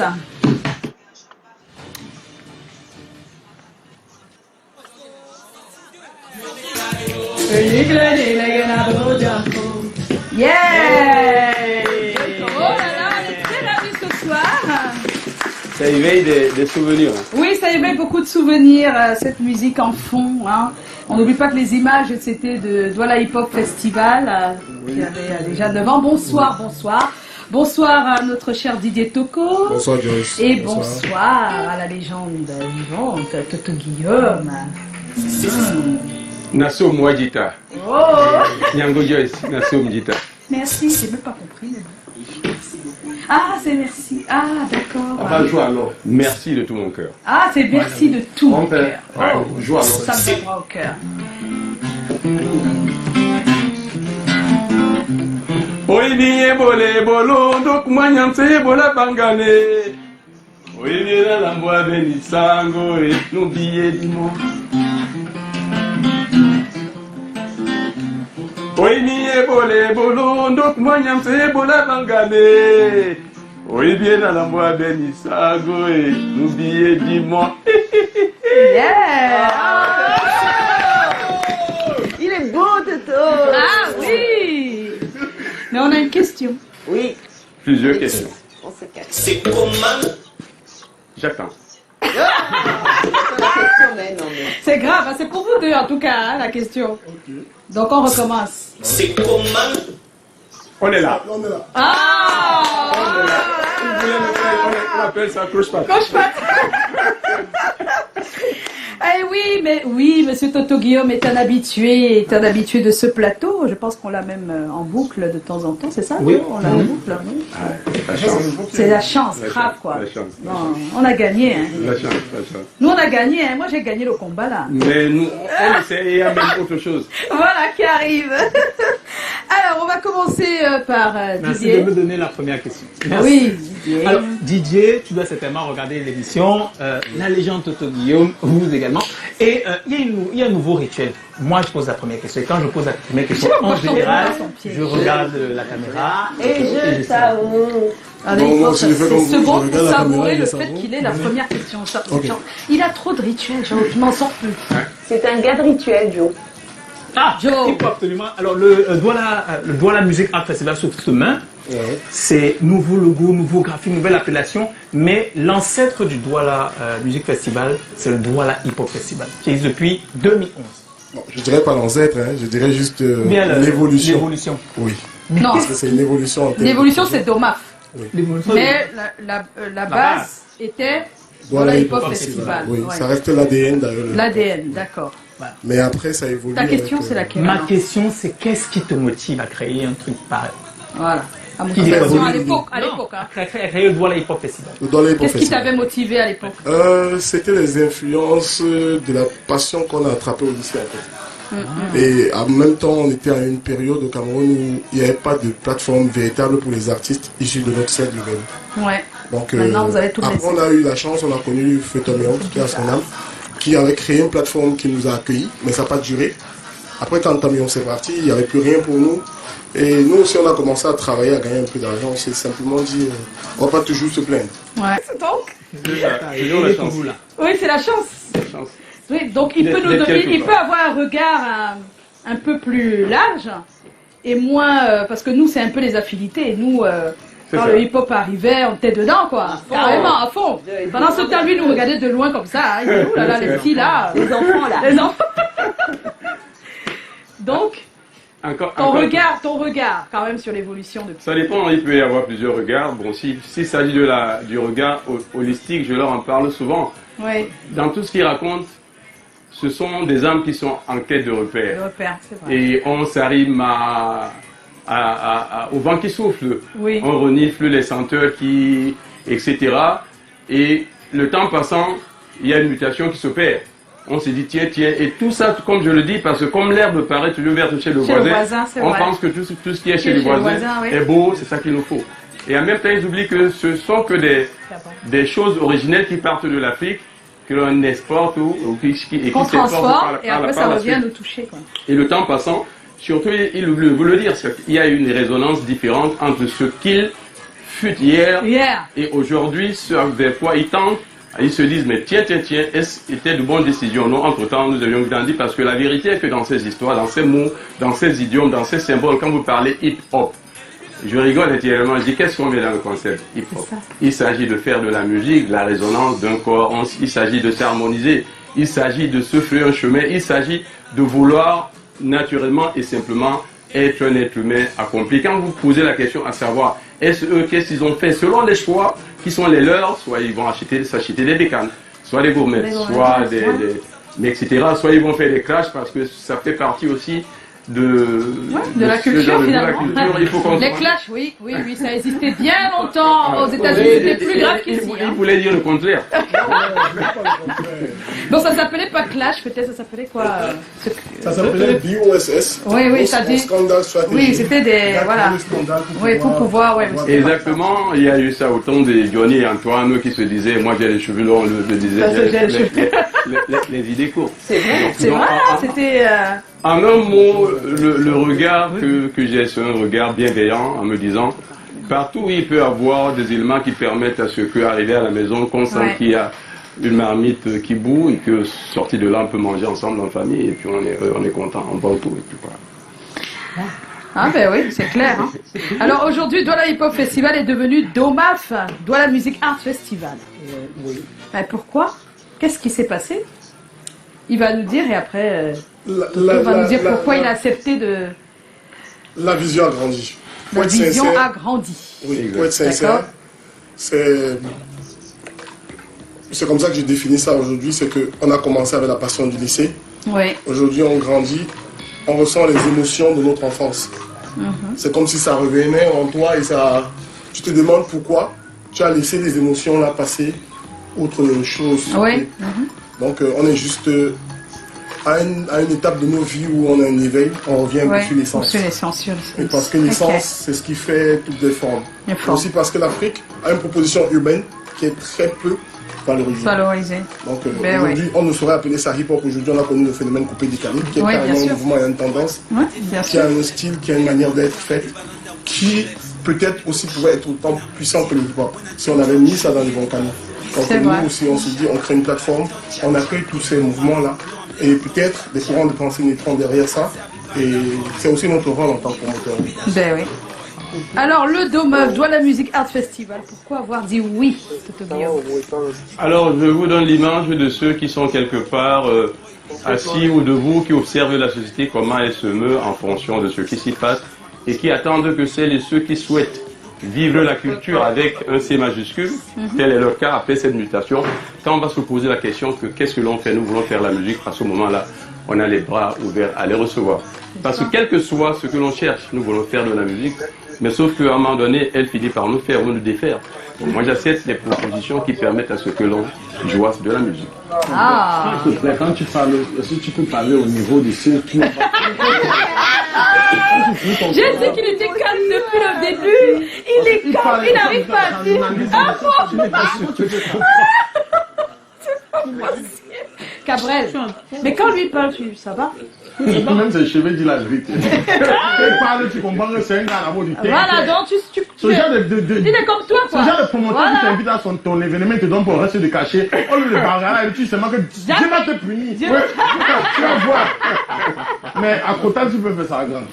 [SPEAKER 1] Yeah! Oh là là, on est très ravis ce soir.
[SPEAKER 5] Ça éveille des souvenirs.
[SPEAKER 1] Oui, ça éveille beaucoup de souvenirs, cette musique en fond. Hein. On n'oublie pas que les images, c'était de Douala Hip Hop Festival, qui avait déjà 9 ans. Bonsoir, bonsoir. Bonsoir à notre cher Didier Toko.
[SPEAKER 6] Bonsoir Joyce.
[SPEAKER 1] Et bonsoir à la légende vivante, Toto Guillaume.
[SPEAKER 5] Nasso Mouadjita.
[SPEAKER 1] Oh!
[SPEAKER 5] Nyango Joyce, Nasso Mouadjita.
[SPEAKER 1] Merci, j'ai même pas compris. Ah, c'est merci. Ah, d'accord.
[SPEAKER 5] Enfin, joie alors. Merci de tout mon cœur.
[SPEAKER 1] Ah, c'est merci de tout mon cœur.
[SPEAKER 5] Oh, joie alors.
[SPEAKER 1] Ça me va au cœur.
[SPEAKER 5] Oi bien bolé bolo donc manyante bola bangane. Oi bien la mboa benisango et n'oubliez dimo. Oi bien bolé bolo donc manyante bola bangane. Oi bien la mboa benisango et n'oubliez dimo.
[SPEAKER 1] Yeah!
[SPEAKER 2] Il est beau, Toto.
[SPEAKER 1] Ah oui! Mais on a une question.
[SPEAKER 2] Oui.
[SPEAKER 5] Plusieurs questions.
[SPEAKER 2] On se cache.
[SPEAKER 7] C'est comment?
[SPEAKER 5] J'attends.
[SPEAKER 1] C'est grave, hein, c'est pour vous deux en tout cas, hein, la question. Donc on recommence.
[SPEAKER 7] C'est comment?
[SPEAKER 5] On est là.
[SPEAKER 6] On est là.
[SPEAKER 1] Ah!
[SPEAKER 5] On appelle ça cloche-patte.
[SPEAKER 1] Cloche-patte. Eh oui, monsieur Toto Guillaume est un habitué de ce plateau. Je pense qu'on l'a même en boucle de temps en temps, c'est ça?
[SPEAKER 5] Oui.
[SPEAKER 1] On l'a en boucle, oui.
[SPEAKER 5] La chance.
[SPEAKER 1] C'est la chance, grave quoi.
[SPEAKER 5] La chance.
[SPEAKER 1] Non, on a gagné, hein.
[SPEAKER 5] La chance, la chance.
[SPEAKER 1] Nous on a gagné, hein. Moi j'ai gagné le combat là.
[SPEAKER 5] Mais nous, on essaie, il y a même autre chose.
[SPEAKER 1] Voilà qui arrive. Alors on va commencer par
[SPEAKER 4] Merci
[SPEAKER 1] Didier.
[SPEAKER 4] de me donner la première question. Merci.
[SPEAKER 1] Oui, Didier.
[SPEAKER 4] Alors, Didier, tu dois certainement regarder l'émission, la légende Toto Guillaume, vous également. Et il y a un nouveau rituel. Moi, je pose la première question. Et quand je pose la première question, en général, je regarde la caméra
[SPEAKER 2] Et je savoure.
[SPEAKER 1] Allez,
[SPEAKER 6] Bon,
[SPEAKER 1] il
[SPEAKER 6] moi
[SPEAKER 1] faut
[SPEAKER 6] aussi, je fais comme vous.
[SPEAKER 1] 6 secondes
[SPEAKER 6] Je
[SPEAKER 1] pour
[SPEAKER 6] regarde la
[SPEAKER 1] savourer
[SPEAKER 6] caméra,
[SPEAKER 1] le
[SPEAKER 6] je
[SPEAKER 1] fait
[SPEAKER 6] savoure.
[SPEAKER 1] qu'il est la première question.
[SPEAKER 6] Ok.
[SPEAKER 1] Il a trop de rituels, je m'en sors plus.
[SPEAKER 2] C'est un gars de rituel, Joe.
[SPEAKER 4] Ah,
[SPEAKER 1] Joe.
[SPEAKER 4] il faut absolument. Alors, le Douala Music Art Festival sous toute main,
[SPEAKER 6] Ouais.
[SPEAKER 4] c'est nouveau logo, nouveau graphique, nouvelle appellation. Mais l'ancêtre du Douala Music Festival, c'est le Douala Hip Hop Festival, qui existe depuis 2011.
[SPEAKER 6] Bon, je dirais pas l'ancêtre, hein, je dirais juste
[SPEAKER 4] Bien,
[SPEAKER 6] l'évolution.
[SPEAKER 4] l'évolution.
[SPEAKER 6] Oui.
[SPEAKER 1] Non,
[SPEAKER 6] Parce que c'est une évolution en termes
[SPEAKER 1] l'évolution
[SPEAKER 6] de-
[SPEAKER 1] c'est Domaf.
[SPEAKER 4] L'évolution.
[SPEAKER 1] Mais la base était
[SPEAKER 6] Voilà,
[SPEAKER 1] le Hip Hop Festival.
[SPEAKER 6] Oui,
[SPEAKER 1] Ouais.
[SPEAKER 6] ça reste l'ADN d'ailleurs.
[SPEAKER 1] L'ADN, d'accord.
[SPEAKER 6] Mais après, ça évolue.
[SPEAKER 1] Ta question
[SPEAKER 6] avec,
[SPEAKER 1] c'est laquelle?
[SPEAKER 4] Ma
[SPEAKER 1] alors
[SPEAKER 4] question, c'est qu'est-ce qui te motive à créer un truc pareil?
[SPEAKER 1] Voilà. À
[SPEAKER 4] Qui
[SPEAKER 1] motivation
[SPEAKER 4] évolue
[SPEAKER 1] à l'époque,
[SPEAKER 4] Non,
[SPEAKER 1] hein.
[SPEAKER 4] à créer le Douala Hip Hop Festival.
[SPEAKER 6] dans les
[SPEAKER 1] Qu'est-ce qui t'avait motivé à l'époque?
[SPEAKER 6] C'était les influences de la passion qu'on a attrapée au lycée en fait. Et en même temps, on était à une période au Cameroun où il n'y avait pas de plateforme véritable pour les artistes issus de notre cercle urbain.
[SPEAKER 1] Ouais.
[SPEAKER 6] Donc,
[SPEAKER 1] Maintenant, vous avez toutes les
[SPEAKER 6] après, on a eu la chance, on a connu Feu Tom Young, qui a son âme, qui avait créé une plateforme qui nous a accueillis, mais ça n'a pas duré. Après, quand Tamion s'est parti, il n'y avait plus rien pour nous. Et nous aussi, on a commencé à travailler, à gagner un peu d'argent. On s'est simplement dit, on ne va pas toujours se plaindre.
[SPEAKER 1] Ouais. Donc,
[SPEAKER 5] Toujours la chance.
[SPEAKER 1] oui, c'est la chance.
[SPEAKER 5] La chance.
[SPEAKER 1] Oui, donc il peut, il peut avoir un regard un peu plus large et moins parce que nous c'est un peu les affinités. Nous quand
[SPEAKER 5] ça.
[SPEAKER 1] le hip-hop arrivait, on était dedans quoi, carrément à fond. Pendant ce temps, lui nous regardait de loin comme ça. Hein. Il dit, ouh là là, les petits là,
[SPEAKER 2] Les enfants là.
[SPEAKER 1] les enfants. Donc
[SPEAKER 5] Encore,
[SPEAKER 1] ton regard quand même sur l'évolution de.
[SPEAKER 5] Ça dépend, il peut y avoir plusieurs regards. Bon, s'il s'agit du regard holistique, je leur en parle souvent.
[SPEAKER 1] Oui.
[SPEAKER 5] Dans tout ce qu'ils racontent, ce sont des âmes qui sont en quête de repères.
[SPEAKER 1] Le repère, c'est vrai.
[SPEAKER 5] Et on s'arrive au vent qui souffle.
[SPEAKER 1] Oui.
[SPEAKER 5] On renifle les senteurs etc. Et le temps passant, il y a une mutation qui s'opère. On se dit tiens, et tout ça, comme je le dis, parce que comme l'herbe paraît toujours verte chez le voisin,
[SPEAKER 1] c'est
[SPEAKER 5] on
[SPEAKER 1] vrai.
[SPEAKER 5] pense que tout ce qui est chez le voisin
[SPEAKER 1] oui.
[SPEAKER 5] est beau, c'est ça qu'il nous faut. Et en même temps, ils oublient que ce sont que des choses originelles qui partent de l'Afrique, que l'on exporte
[SPEAKER 1] Qu'on transforme et après ça revient nous toucher. Quoi.
[SPEAKER 5] Et le temps passant, surtout, il veut le dire, il y a une résonance différente entre ce qu'il fut hier et aujourd'hui, ce vers quoi ils tendent. Ils se disent, mais tiens, c'était de bonnes décisions. Nous, entre-temps, nous avions grandi parce que la vérité est que dans ces histoires, dans ces mots, dans ces idiomes, dans ces symboles, quand vous parlez hip-hop, je rigole intérieurement, je dis, qu'est-ce qu'on met dans le concept hip-hop? Il s'agit de faire de la musique, de la résonance d'un corps, il s'agit de s'harmoniser, il s'agit de se faire un chemin, il s'agit de vouloir naturellement et simplement être un être humain accompli. Quand vous posez la question à savoir, est-ce eux, qu'est-ce qu'ils ont fait selon les choix qui sont les leurs, soit ils vont s'acheter des bécanes, soit des gourmets, soit mais etc. Soit ils vont faire des clashs parce que ça fait partie aussi de
[SPEAKER 1] la culture finalement.
[SPEAKER 5] Il faut qu'on
[SPEAKER 1] les clashs, oui, ça existait bien longtemps aux États-Unis, c'était plus grave qu'ici.
[SPEAKER 5] Il voulait dire le contraire.
[SPEAKER 1] Donc ça s'appelait pas clash, peut-être ça s'appelait quoi
[SPEAKER 6] Ça s'appelait BOSS.
[SPEAKER 1] Oui, ça dit. Oui, c'était des voilà. Oui, pour pouvoir,
[SPEAKER 5] Exactement, il y a eu ça au temps de Johnny et Antoine qui se disaient, moi j'ai les cheveux longs, le disait, les idées courtes.
[SPEAKER 1] C'est vrai, c'était.
[SPEAKER 5] En un mot, le regard que j'ai, c'est un regard bienveillant en me disant, partout où il peut y avoir des éléments qui permettent à ce qu'arriver à la maison, qu'on sent qu'il y a une marmite qui bout et que sorti de là, on peut manger ensemble en famille et puis on est content, on va autour et puis voilà.
[SPEAKER 1] Ah ben oui, c'est clair. Hein. Alors aujourd'hui, Douala Hip Hop Festival est devenu DOMAF, Douala Music Art Festival.
[SPEAKER 6] Oui.
[SPEAKER 1] Ben, pourquoi? Qu'est-ce qui s'est passé? Il va nous dire et après... il va nous dire pourquoi il a accepté de...
[SPEAKER 6] La vision a grandi.
[SPEAKER 1] La vision a grandi.
[SPEAKER 6] Oui, pour être sincère, c'est comme ça que j'ai défini ça aujourd'hui, c'est qu'on a commencé avec la passion du lycée.
[SPEAKER 1] Oui.
[SPEAKER 6] Aujourd'hui, on grandit, on ressent les émotions de notre enfance. C'est comme si ça revenait en toi et ça... Tu te demandes pourquoi tu as laissé les émotions là passer outre chose.
[SPEAKER 1] Oui.
[SPEAKER 6] Donc on est juste à une étape de nos vies où on a un éveil, on revient un peu sur l'essence.
[SPEAKER 1] Sur l'essence.
[SPEAKER 6] Et parce que l'essence, c'est ce qui fait toutes les formes. Aussi parce que l'Afrique a une proposition urbaine qui est très peu valorisée. Donc aujourd'hui, on ne saurait appeler ça hip-hop. Aujourd'hui, on a connu le phénomène coupé-décalé, qui est carrément un mouvement et une tendance, qui a un style, qui a une manière d'être faite, qui peut-être aussi pourrait être autant puissant que le hip-hop, si on avait mis ça dans les bons canaux. Donc nous aussi, on se dit, on crée une plateforme, on accueille tous ces mouvements-là, et peut-être des courants de pensée naîtront derrière ça, et c'est aussi notre rôle en tant que promoteur.
[SPEAKER 1] Ben oui. Alors le DOMAF, Douala Music Art Festival, pourquoi avoir dit oui?
[SPEAKER 5] Alors je vous donne l'image de ceux qui sont quelque part assis ou debout, qui observent la société, comment elle se meut en fonction de ce qui s'y passe, et qui attendent que celles et ceux qui souhaitent vivre la culture avec un C majuscule, tel est leur cas après cette mutation, quand on va se poser la question que qu'est-ce que l'on fait, nous voulons faire la musique, à ce moment-là, on a les bras ouverts à les recevoir. Parce que quel que soit ce que l'on cherche, nous voulons faire de la musique, mais sauf qu'à un moment donné, elle finit par nous faire ou nous défaire. Donc moi j'accepte les propositions qui permettent à ce que l'on jouasse de la musique.
[SPEAKER 3] Ah. Quand tu parles, si tu peux parler au niveau de ceux qui...
[SPEAKER 1] J'ai dit qu'il était calme depuis le début. Il est calme, il n'arrive pas à dire. Ah bon? C'est pas possible. Cabrel, mais quand lui parle, ça va?
[SPEAKER 3] Même ses cheveux disent la vérité. Il parle, tu comprends que c'est un gars là-bas du thé.
[SPEAKER 1] Voilà, donc tu
[SPEAKER 3] Ce genre
[SPEAKER 1] il est comme toi,
[SPEAKER 3] ce
[SPEAKER 1] quoi.
[SPEAKER 3] genre de promoteur qui t'invite à ton événement, il te donne pour rester de cacher. Oh, le bagarre, tu sais que Dieu va te punir. Tu vas voir. Mais à côté, tu peux faire ça à grand.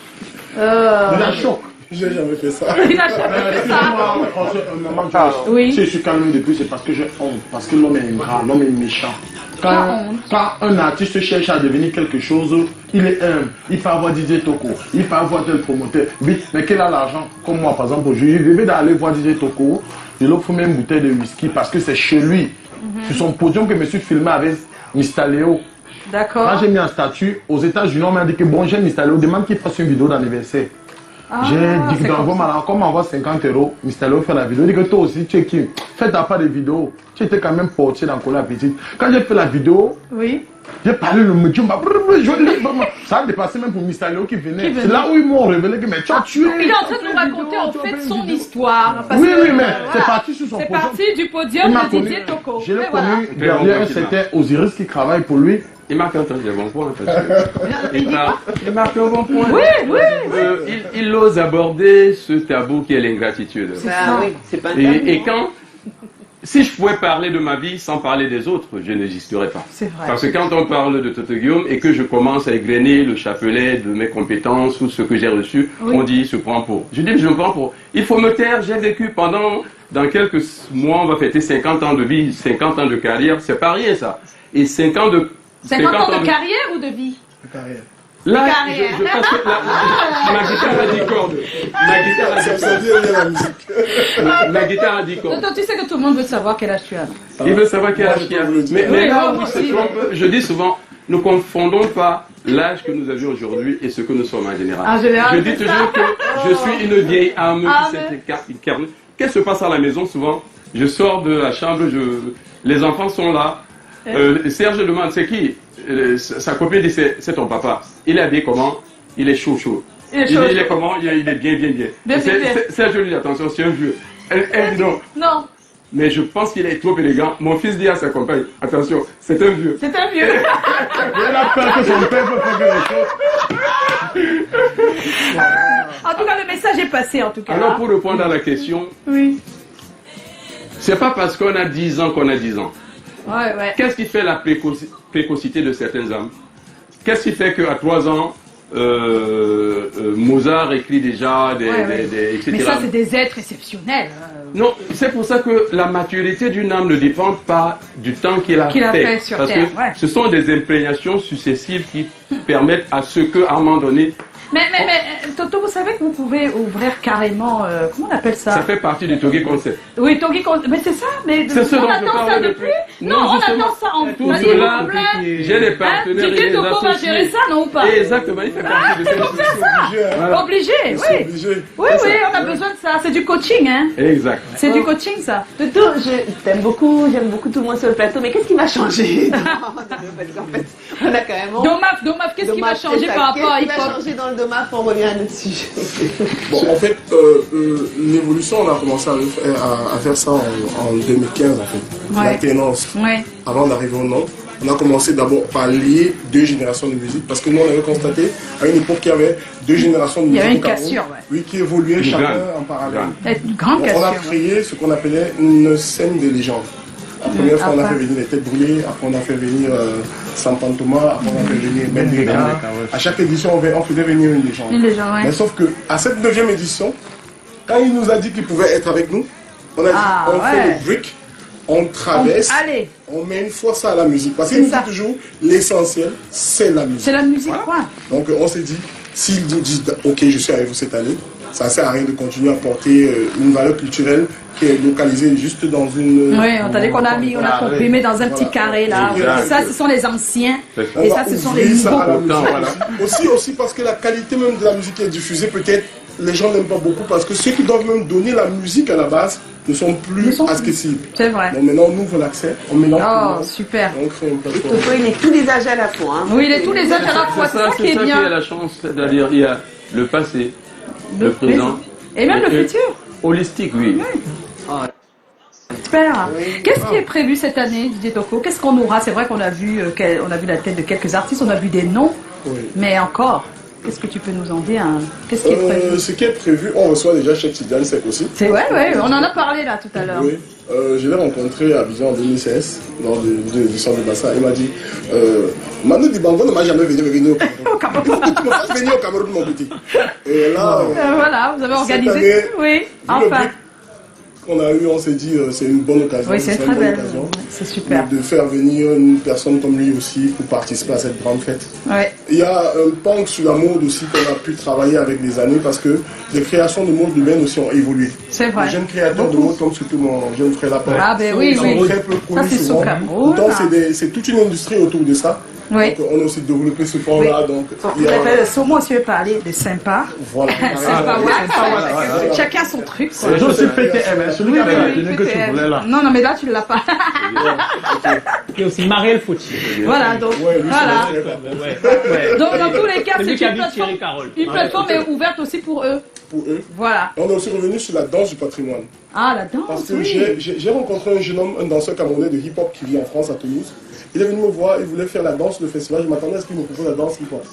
[SPEAKER 3] Il a choc.
[SPEAKER 6] J'ai jamais fait ça.
[SPEAKER 1] Il a jamais fait ça. Oui.
[SPEAKER 3] Si je suis calme depuis, c'est parce que j'ai honte. Parce que l'homme est ingrat, l'homme est méchant. Quand un artiste cherche à devenir quelque chose, il est humble. Il peut avoir DJ Toko, il peut avoir tel promoteur. Vite, mais qu'il a l'argent. Comme moi, par exemple, je rêvais d'aller voir DJ Toko. Je lui offre même une bouteille de whisky parce que c'est chez lui. Sur son podium que je me suis filmé avec Mr. Léo.
[SPEAKER 1] D'accord.
[SPEAKER 3] Quand j'ai mis un statut, aux États-Unis, on m'a dit que bon, j'ai Mr. Léo, demande qu'il fasse une vidéo d'anniversaire. J'ai dit que comme on envoie 50 €, Mr. Léo fait la vidéo. Il dit que toi aussi, tu es qui? Fais ta part de vidéo. Tu étais quand même portier dans la petite. Quand j'ai fait la vidéo,
[SPEAKER 1] oui.
[SPEAKER 3] J'ai parlé le médium, ça a dépassé même pour Mr. Léo qui venait. C'est là où ils m'ont révélé que mais tu as tué.
[SPEAKER 1] Il est en train de nous raconter en fait son histoire.
[SPEAKER 3] Oui, mais c'est parti sur son podium.
[SPEAKER 1] C'est parti du podium de Didier Toko.
[SPEAKER 3] Je l'ai connu derrière un certain Osiris qui travaille pour lui.
[SPEAKER 5] Il marque un bon point en fait. Il marque un bon point.
[SPEAKER 1] Oui.
[SPEAKER 5] Il ose aborder ce tabou qui est l'ingratitude.
[SPEAKER 2] C'est pas
[SPEAKER 5] Et quand, si je pouvais parler de ma vie sans parler des autres, je n'existerais pas.
[SPEAKER 1] C'est vrai.
[SPEAKER 5] Parce que quand on parle de Toto Guillaume et que je commence à égrener le chapelet de mes compétences ou ce que j'ai reçu, on dit se prend pour. Je dis je me prends pour. Il faut me taire, j'ai vécu dans quelques mois, on va fêter 50 ans de vie, 50 ans de carrière, c'est pas rien ça. Et 50 ans de
[SPEAKER 1] carrière ou de vie?
[SPEAKER 6] De carrière.
[SPEAKER 5] Là, parce que ma guitare a 10 cordes. La guitare a 10 cordes.
[SPEAKER 1] Attends, tu sais que tout le monde veut savoir quel âge tu as.
[SPEAKER 5] Il veut savoir quel âge tu as. Mais là où il se trompe, je dis souvent, ne confondons pas l'âge que nous avions aujourd'hui et ce que nous sommes en général. Je dis toujours que je suis une vieille âme qui s'incarne. Qu'est-ce qui se passe à la maison souvent? Je sors de la chambre, les enfants sont là. Serge demande, c'est qui? Sa copine dit, c'est ton papa. Il est habillé comment? Il est chaud. Il est comment? Il est bien. Serge lui dit, attention, c'est un vieux. Elle dit non. Non. Mais je pense qu'il est trop élégant. Mon fils dit à sa compagne, attention, c'est un vieux.
[SPEAKER 1] C'est un vieux.
[SPEAKER 3] Il a peur que son père peut faire quelque chose.
[SPEAKER 1] En tout cas, le message est passé, en tout cas.
[SPEAKER 5] Alors, pour répondre à la question,
[SPEAKER 1] oui.
[SPEAKER 5] C'est pas parce qu'on a 10 ans qu'on a 10 ans.
[SPEAKER 1] Ouais.
[SPEAKER 5] Qu'est-ce qui fait la précocité de certaines âmes? Qu'est-ce qui fait qu'à 3 ans, Mozart écrit déjà etc.
[SPEAKER 1] Mais ça, c'est des êtres exceptionnels.
[SPEAKER 5] Non, c'est pour ça que la maturité d'une âme ne dépend pas du temps qu'il a fait
[SPEAKER 1] sur
[SPEAKER 5] parce
[SPEAKER 1] Terre.
[SPEAKER 5] Que ce sont des imprégnations successives qui permettent à ce qu'à un moment donné...
[SPEAKER 1] Mais Toto, vous savez que vous pouvez ouvrir carrément, comment on appelle ça?
[SPEAKER 5] Ça fait partie du Togi Concept.
[SPEAKER 1] Oui, Togi Concept, mais c'est ça, mais on attend ça depuis? Non, on attend ça en
[SPEAKER 5] tout cela, j'ai des partenaires et des
[SPEAKER 1] Toko va gérer ça, non ou pas?
[SPEAKER 5] Exactement, il fait partie de
[SPEAKER 1] ça. Obligé, oui. Oui, on a besoin de ça, c'est du coaching, hein?
[SPEAKER 5] Exact.
[SPEAKER 1] C'est du coaching, ça.
[SPEAKER 2] Toto, j'aime beaucoup tout le monde sur le plateau, mais qu'est-ce qui m'a changé? Parce qu'en fait, on a quand même...
[SPEAKER 1] Domaf, qu'est-ce qui va changer par rapport à hip-hop?
[SPEAKER 2] On revient à notre sujet.
[SPEAKER 6] Bon, en fait, l'évolution, on a commencé à faire ça en 2015, en fait. L'alternance. Avant d'arriver au Nord, on a commencé d'abord par lier 2 générations de musique, parce que nous, on avait constaté à une époque qu'il y avait 2 générations de musique.
[SPEAKER 1] Il y avait une cassure,
[SPEAKER 6] oui, qui évoluaient chacun en parallèle.
[SPEAKER 1] Une grande cassure.
[SPEAKER 6] On a créé ce qu'on appelait une scène de légende. La première fois, on a fait venir les Têtes Brûlées, après on a fait venir Sampantoma, après on a fait venir Bendega. À chaque édition, on faisait venir une légende. Mais sauf qu'à cette 9e édition, quand il nous a dit qu'il pouvait être avec nous, on a dit on fait le break, on traverse, on met une fois ça à la musique. Parce qu'il nous dit toujours, l'essentiel, c'est la musique.
[SPEAKER 1] C'est la musique, quoi.
[SPEAKER 6] Donc on s'est dit, s'ils nous disent, ok, je suis avec vous cette année, ça ne sert à rien de continuer à porter une valeur culturelle qui est localisée juste dans une...
[SPEAKER 1] Oui, on t'a dit qu'on a comprimé dans un petit carré là. Et ça, ce sont les anciens. Et ça, ce sont les nouveaux.
[SPEAKER 6] Aussi parce que la qualité même de la musique qui est diffusée, peut-être, les gens n'aiment pas beaucoup parce que ceux qui doivent même donner la musique à la base ne sont plus accessibles.
[SPEAKER 1] C'est vrai.
[SPEAKER 6] Donc maintenant, on ouvre l'accès, on mélange.
[SPEAKER 1] Oh, super.
[SPEAKER 6] On crée une plateforme.
[SPEAKER 2] Toto, il est tous les âges à la fois. Hein.
[SPEAKER 1] Oui, il est tous les âges à la fois. C'est ça qui est bien.
[SPEAKER 5] C'est ça qui a la chance, c'est-à-dire il y a le passé, le présent.
[SPEAKER 1] Et même le futur.
[SPEAKER 5] Holistique, oui.
[SPEAKER 1] Super. Qu'est-ce qui est prévu cette année, Didier Toko? Qu'est-ce qu'on aura? C'est vrai qu'on a vu la tête de quelques artistes, on a vu des noms.
[SPEAKER 6] Oui.
[SPEAKER 1] Mais encore, qu'est-ce que tu peux nous en dire, hein? Qu'est-ce qui est prévu?
[SPEAKER 6] Ce qui est prévu, on reçoit déjà Cheikh Tidiane Seck aussi.
[SPEAKER 1] C'est ouais, on en a parlé là tout à l'heure.
[SPEAKER 6] Oui. Je l'ai rencontré à Abidjan en 2016, lors de l'édition de Bassa. Il m'a dit Manu Dibango ne m'a jamais venir au Cameroun. Il faut que tu me fasses venir au Cameroun, mon petit. Et là,
[SPEAKER 1] voilà, vous avez organisé.
[SPEAKER 6] année,
[SPEAKER 1] Oui, enfin.
[SPEAKER 6] On a eu, on s'est dit, c'est une bonne occasion.
[SPEAKER 1] Oui, c'est très belle. C'est super.
[SPEAKER 6] De faire venir une personne comme lui aussi pour participer à cette grande fête.
[SPEAKER 1] Ouais.
[SPEAKER 6] Il y a un pan sur la mode aussi qu'on a pu travailler avec les années parce que les créations de mode humaine aussi ont évolué.
[SPEAKER 1] C'est vrai.
[SPEAKER 6] Les jeunes créateurs de mode, comme surtout mon jeune frère Lapin,
[SPEAKER 1] ah, ben oui,
[SPEAKER 6] sont
[SPEAKER 1] oui.
[SPEAKER 6] très peu connus
[SPEAKER 1] Ça, c'est
[SPEAKER 6] souvent.
[SPEAKER 1] sous Cameroun.
[SPEAKER 6] Pourtant, c'est toute une industrie autour de ça.
[SPEAKER 1] Oui.
[SPEAKER 6] Donc, on a aussi développé ce pan-là. Donc, il y a...
[SPEAKER 1] Somo aussi veut parler de sympa.
[SPEAKER 6] Voilà.
[SPEAKER 1] Sympa, ouais. Chacun son truc. Quoi.
[SPEAKER 3] J'ai aussi PTM, celui qui a fait que tu voulais là.
[SPEAKER 1] Non, mais là, tu ne l'as pas.
[SPEAKER 4] Il y a aussi Marielle Fauti.
[SPEAKER 1] Voilà, donc, voilà. Donc, dans tous les cas, c'est une plateforme est ouverte aussi pour eux.
[SPEAKER 6] Pour eux.
[SPEAKER 1] Voilà.
[SPEAKER 6] On est aussi revenu sur la danse du patrimoine.
[SPEAKER 1] Ah, la danse,
[SPEAKER 6] Parce que
[SPEAKER 1] oui.
[SPEAKER 6] j'ai rencontré un jeune homme, un danseur camerounais de hip-hop qui vit en France, à Toulouse. Il est venu me voir, il voulait faire la danse, le festival. Je m'attendais à ce qu'il me propose la danse hip-hop.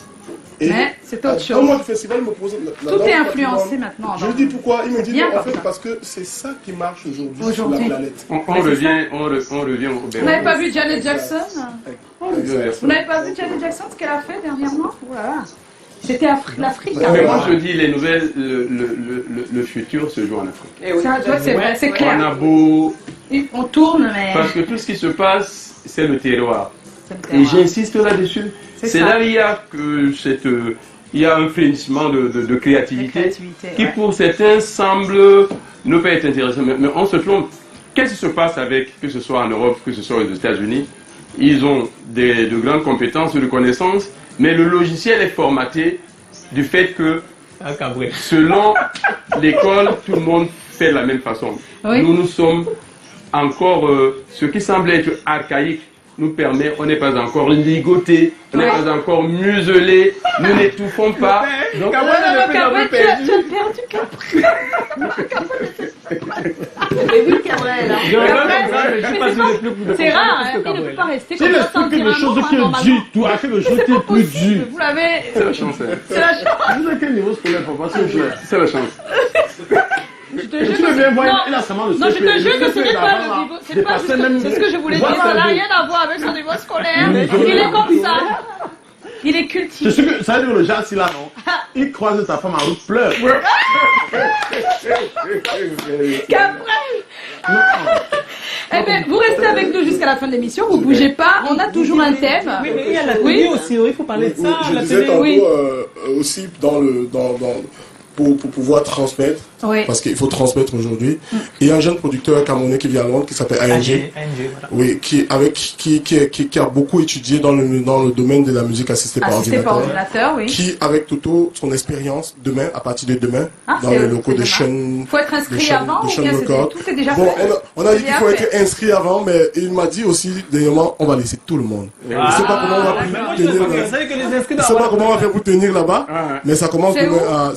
[SPEAKER 1] Mais c'est autre chose.
[SPEAKER 6] Au mois du festival, il me propose la danse
[SPEAKER 1] Tout est
[SPEAKER 6] du
[SPEAKER 1] influencé
[SPEAKER 6] patrimoine.
[SPEAKER 1] maintenant.
[SPEAKER 6] Je lui dis pourquoi. Il me dit
[SPEAKER 1] Bien
[SPEAKER 6] non, en
[SPEAKER 1] comme
[SPEAKER 6] fait,
[SPEAKER 1] ça.
[SPEAKER 6] parce que c'est ça qui marche aujourd'hui sur la planète.
[SPEAKER 5] On revient au
[SPEAKER 1] Vous n'avez pas vu Janet Jackson? Vous n'avez pas vu Janet Jackson, ce qu'elle a fait dernièrement? Voilà. C'était l'Afrique.
[SPEAKER 5] Mais moi je dis les nouvelles, le futur se joue en Afrique.
[SPEAKER 2] Et oui.
[SPEAKER 1] Ça, tu vois, c'est vrai, c'est
[SPEAKER 5] On
[SPEAKER 1] clair.
[SPEAKER 5] a beau...
[SPEAKER 1] On tourne, mais.
[SPEAKER 5] Parce que tout ce qui se passe, c'est le terroir.
[SPEAKER 1] C'est le
[SPEAKER 5] Et
[SPEAKER 1] terroir.
[SPEAKER 5] j'insiste là-dessus.
[SPEAKER 1] C'est
[SPEAKER 5] C'est
[SPEAKER 1] ça.
[SPEAKER 5] là où il y a que il y a un frémissement de créativité qui
[SPEAKER 1] ouais.
[SPEAKER 5] pour certains semble ne pas être intéressant. Mais on se trompe. Qu'est-ce qui se passe avec, que ce soit en Europe, que ce soit aux États-Unis? Ils ont de grandes compétences, de connaissances, mais le logiciel est formaté du fait que selon l'école, tout le monde fait de la même façon.
[SPEAKER 1] Oui.
[SPEAKER 5] Nous sommes encore, ce qui semble être archaïque, nous permet, on n'est pas encore ligoté, on n'est pas encore muselé, nous n'étouffons pas. Donc,
[SPEAKER 1] Tu as perdu Capri. Mais oui, Cabrel. C'est rare, hein. Il ne peut pas rester comme ça sans dire
[SPEAKER 3] les
[SPEAKER 1] un
[SPEAKER 3] choses
[SPEAKER 1] mot,
[SPEAKER 3] qui
[SPEAKER 1] normalement.
[SPEAKER 3] est dur, tu as fait le jeu qui est plus dur.
[SPEAKER 1] Vous l'avez.
[SPEAKER 5] c'est la chance.
[SPEAKER 1] C'est la chance.
[SPEAKER 3] Vous à quel niveau scolaire, papa?
[SPEAKER 5] C'est la chance.
[SPEAKER 1] Je te
[SPEAKER 3] Tu
[SPEAKER 1] jure.
[SPEAKER 3] veux bien
[SPEAKER 1] Non,
[SPEAKER 3] voir, il a seulement le
[SPEAKER 1] non, je te jure que ce n'est pas le niveau. C'est pas juste. C'est ce que je voulais dire. Ça n'a rien à voir avec son niveau scolaire. Il est comme ça. Il est cultivé.
[SPEAKER 3] C'est ce que ça veut dire le genre, si là, non? Il croise ta femme en route, pleure.
[SPEAKER 1] Eh bien, vous restez avec nous jusqu'à la fin de l'émission. Vous bougez pas. On a toujours un thème.
[SPEAKER 4] Oui, mais il y a la télé aussi, il faut parler de ça.
[SPEAKER 6] Je
[SPEAKER 4] La
[SPEAKER 6] disais
[SPEAKER 4] télé,
[SPEAKER 6] tantôt
[SPEAKER 1] oui.
[SPEAKER 6] aussi pour pouvoir transmettre,
[SPEAKER 1] Oui.
[SPEAKER 6] parce qu'il faut transmettre aujourd'hui. Il y a un jeune producteur camerounais qui vit à Londres qui s'appelle ANG. Oui, qui a beaucoup étudié dans le domaine de la musique assistée par
[SPEAKER 1] Assisté par
[SPEAKER 6] ordinateur.
[SPEAKER 1] ordinateur, oui.
[SPEAKER 6] Qui, avec Toto, son expérience, demain, à partir de demain,
[SPEAKER 1] Ah,
[SPEAKER 6] dans
[SPEAKER 1] c'est-
[SPEAKER 6] les locaux
[SPEAKER 1] c'est
[SPEAKER 6] de
[SPEAKER 1] demain.
[SPEAKER 6] Sean.
[SPEAKER 1] Faut être inscrit avant ou
[SPEAKER 6] Sean
[SPEAKER 1] bien
[SPEAKER 6] Record.
[SPEAKER 1] tout est déjà
[SPEAKER 6] Bon,
[SPEAKER 1] fait?
[SPEAKER 6] on a dit
[SPEAKER 1] C'est
[SPEAKER 6] qu'il faut
[SPEAKER 1] déjà
[SPEAKER 6] être inscrit avant, mais il m'a dit aussi, dernièrement, on va laisser tout le monde. Je ne sais pas comment on va tenir.
[SPEAKER 4] Vous savez que les inscrits
[SPEAKER 6] Je ne sais pas comment on va faire pour tenir là-bas, mais ça commence
[SPEAKER 1] C'est
[SPEAKER 6] demain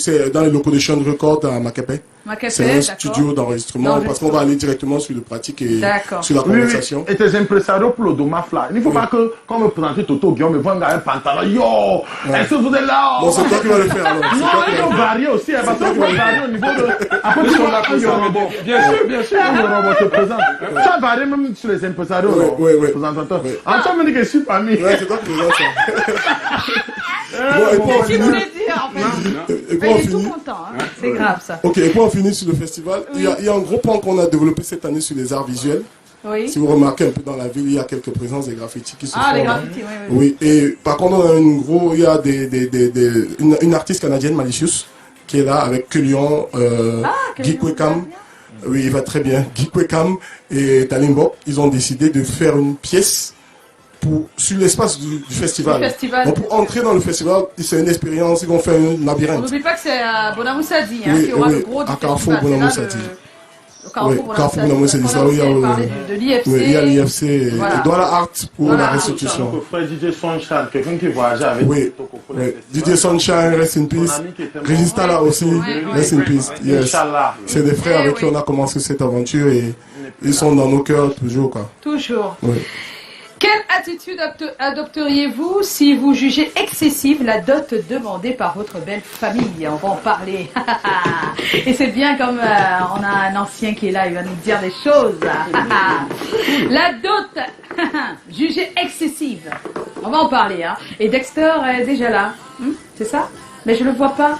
[SPEAKER 6] c'est dans les locaux de Sean Record à Macapé. C'est un studio d'enregistrement parce qu'on va aller directement sur le pratique et
[SPEAKER 1] D'accord.
[SPEAKER 6] sur la
[SPEAKER 3] Oui, oui.
[SPEAKER 6] conversation.
[SPEAKER 3] Et tes impresarios pour le Domaf là. Il ne faut pas que, quand me présenter Toto Guillaume, me voit un gars un pantalon. Yo! Est-ce que vous êtes là?
[SPEAKER 6] Bon, c'est toi qui vas le faire alors. C'est
[SPEAKER 3] Non,
[SPEAKER 6] toi qui
[SPEAKER 3] il
[SPEAKER 6] vas le
[SPEAKER 3] faut
[SPEAKER 6] faire.
[SPEAKER 3] varier aussi, hein, parce qu'il faut varier au niveau de. Après,
[SPEAKER 5] Ils
[SPEAKER 3] tu
[SPEAKER 5] sont
[SPEAKER 3] vois,
[SPEAKER 5] là pour
[SPEAKER 3] il y
[SPEAKER 5] ça,
[SPEAKER 3] aura
[SPEAKER 5] mais bon, bien sûr.
[SPEAKER 3] un robot te présente. Tu as varié même sur les impresarios,
[SPEAKER 6] Oui,
[SPEAKER 3] non?
[SPEAKER 6] oui, oui.
[SPEAKER 3] Présentateurs.
[SPEAKER 6] Oui.
[SPEAKER 3] En tout cas, me dit que je suis parmi.
[SPEAKER 6] Ouais, c'est toi qui présente ça. Bon, et pour en
[SPEAKER 1] Qu'est-ce qu'il
[SPEAKER 6] finir,
[SPEAKER 1] voulait dire en fait?
[SPEAKER 6] et
[SPEAKER 1] Mais
[SPEAKER 6] pour en
[SPEAKER 1] il est tout
[SPEAKER 6] finir,
[SPEAKER 1] content, hein. C'est grave ça.
[SPEAKER 6] ok, et pour en finir sur le festival, il y a un gros plan qu'on a développé cette année sur les arts visuels.
[SPEAKER 1] Oui.
[SPEAKER 6] Si vous remarquez un peu dans la ville, il y a quelques présences des graffitis qui se font.
[SPEAKER 1] Ah, les
[SPEAKER 6] là.
[SPEAKER 1] graffitis, oui.
[SPEAKER 6] Oui, et par contre, on a il y a une artiste canadienne, Malicious, qui est là avec Kulion, Guy Kwekam. Oui, il va très bien. Guy Kwekam et Talimbo, ils ont décidé de faire une pièce sur l'espace du festival.
[SPEAKER 1] Du festival.
[SPEAKER 6] Donc, pour entrer dans le festival, c'est une expérience, ils vont faire un
[SPEAKER 1] On
[SPEAKER 6] labyrinthe.
[SPEAKER 1] n'oublie pas que c'est à Bonamoussadi hein,
[SPEAKER 6] Oui,
[SPEAKER 1] qui aura
[SPEAKER 6] oui,
[SPEAKER 1] le gros du
[SPEAKER 6] à Carrefour
[SPEAKER 1] festival. C'est là
[SPEAKER 6] Bonamoussadi.
[SPEAKER 1] le Carrefour
[SPEAKER 6] Oui, Carrefour Bonamoussadi,
[SPEAKER 1] On
[SPEAKER 6] ça,
[SPEAKER 1] a
[SPEAKER 6] oui, il y a,
[SPEAKER 1] aussi parlé de l'IFC.
[SPEAKER 6] Oui, il y a l'IFC et
[SPEAKER 1] Voilà.
[SPEAKER 6] Douala Art pour
[SPEAKER 1] Douala
[SPEAKER 6] la
[SPEAKER 1] Art.
[SPEAKER 6] restitution.
[SPEAKER 3] Donc, frère DJ Sunshine, quelqu'un qui voyageait avec
[SPEAKER 6] Oui,
[SPEAKER 3] Toto pour
[SPEAKER 6] oui.
[SPEAKER 3] les festivals.
[SPEAKER 6] DJ Sunshine, rest in peace.
[SPEAKER 3] Ton ami qui était mort.
[SPEAKER 6] Régista là aussi, rest in peace. Yes.
[SPEAKER 3] Inch'Allah.
[SPEAKER 6] C'est des frères avec qui on a commencé cette aventure et ils sont dans nos cœurs toujours, quoi.
[SPEAKER 1] Toujours.
[SPEAKER 6] Oui.
[SPEAKER 1] Quelle attitude attitude adopteriez-vous si vous jugez excessive la dot demandée par votre belle famille? On va en parler. Et c'est bien comme on a un ancien qui est là, il va nous dire des choses. La dot jugée excessive. On va en parler. Hein. Et Dexter est déjà là. C'est ça? Mais je ne le vois pas.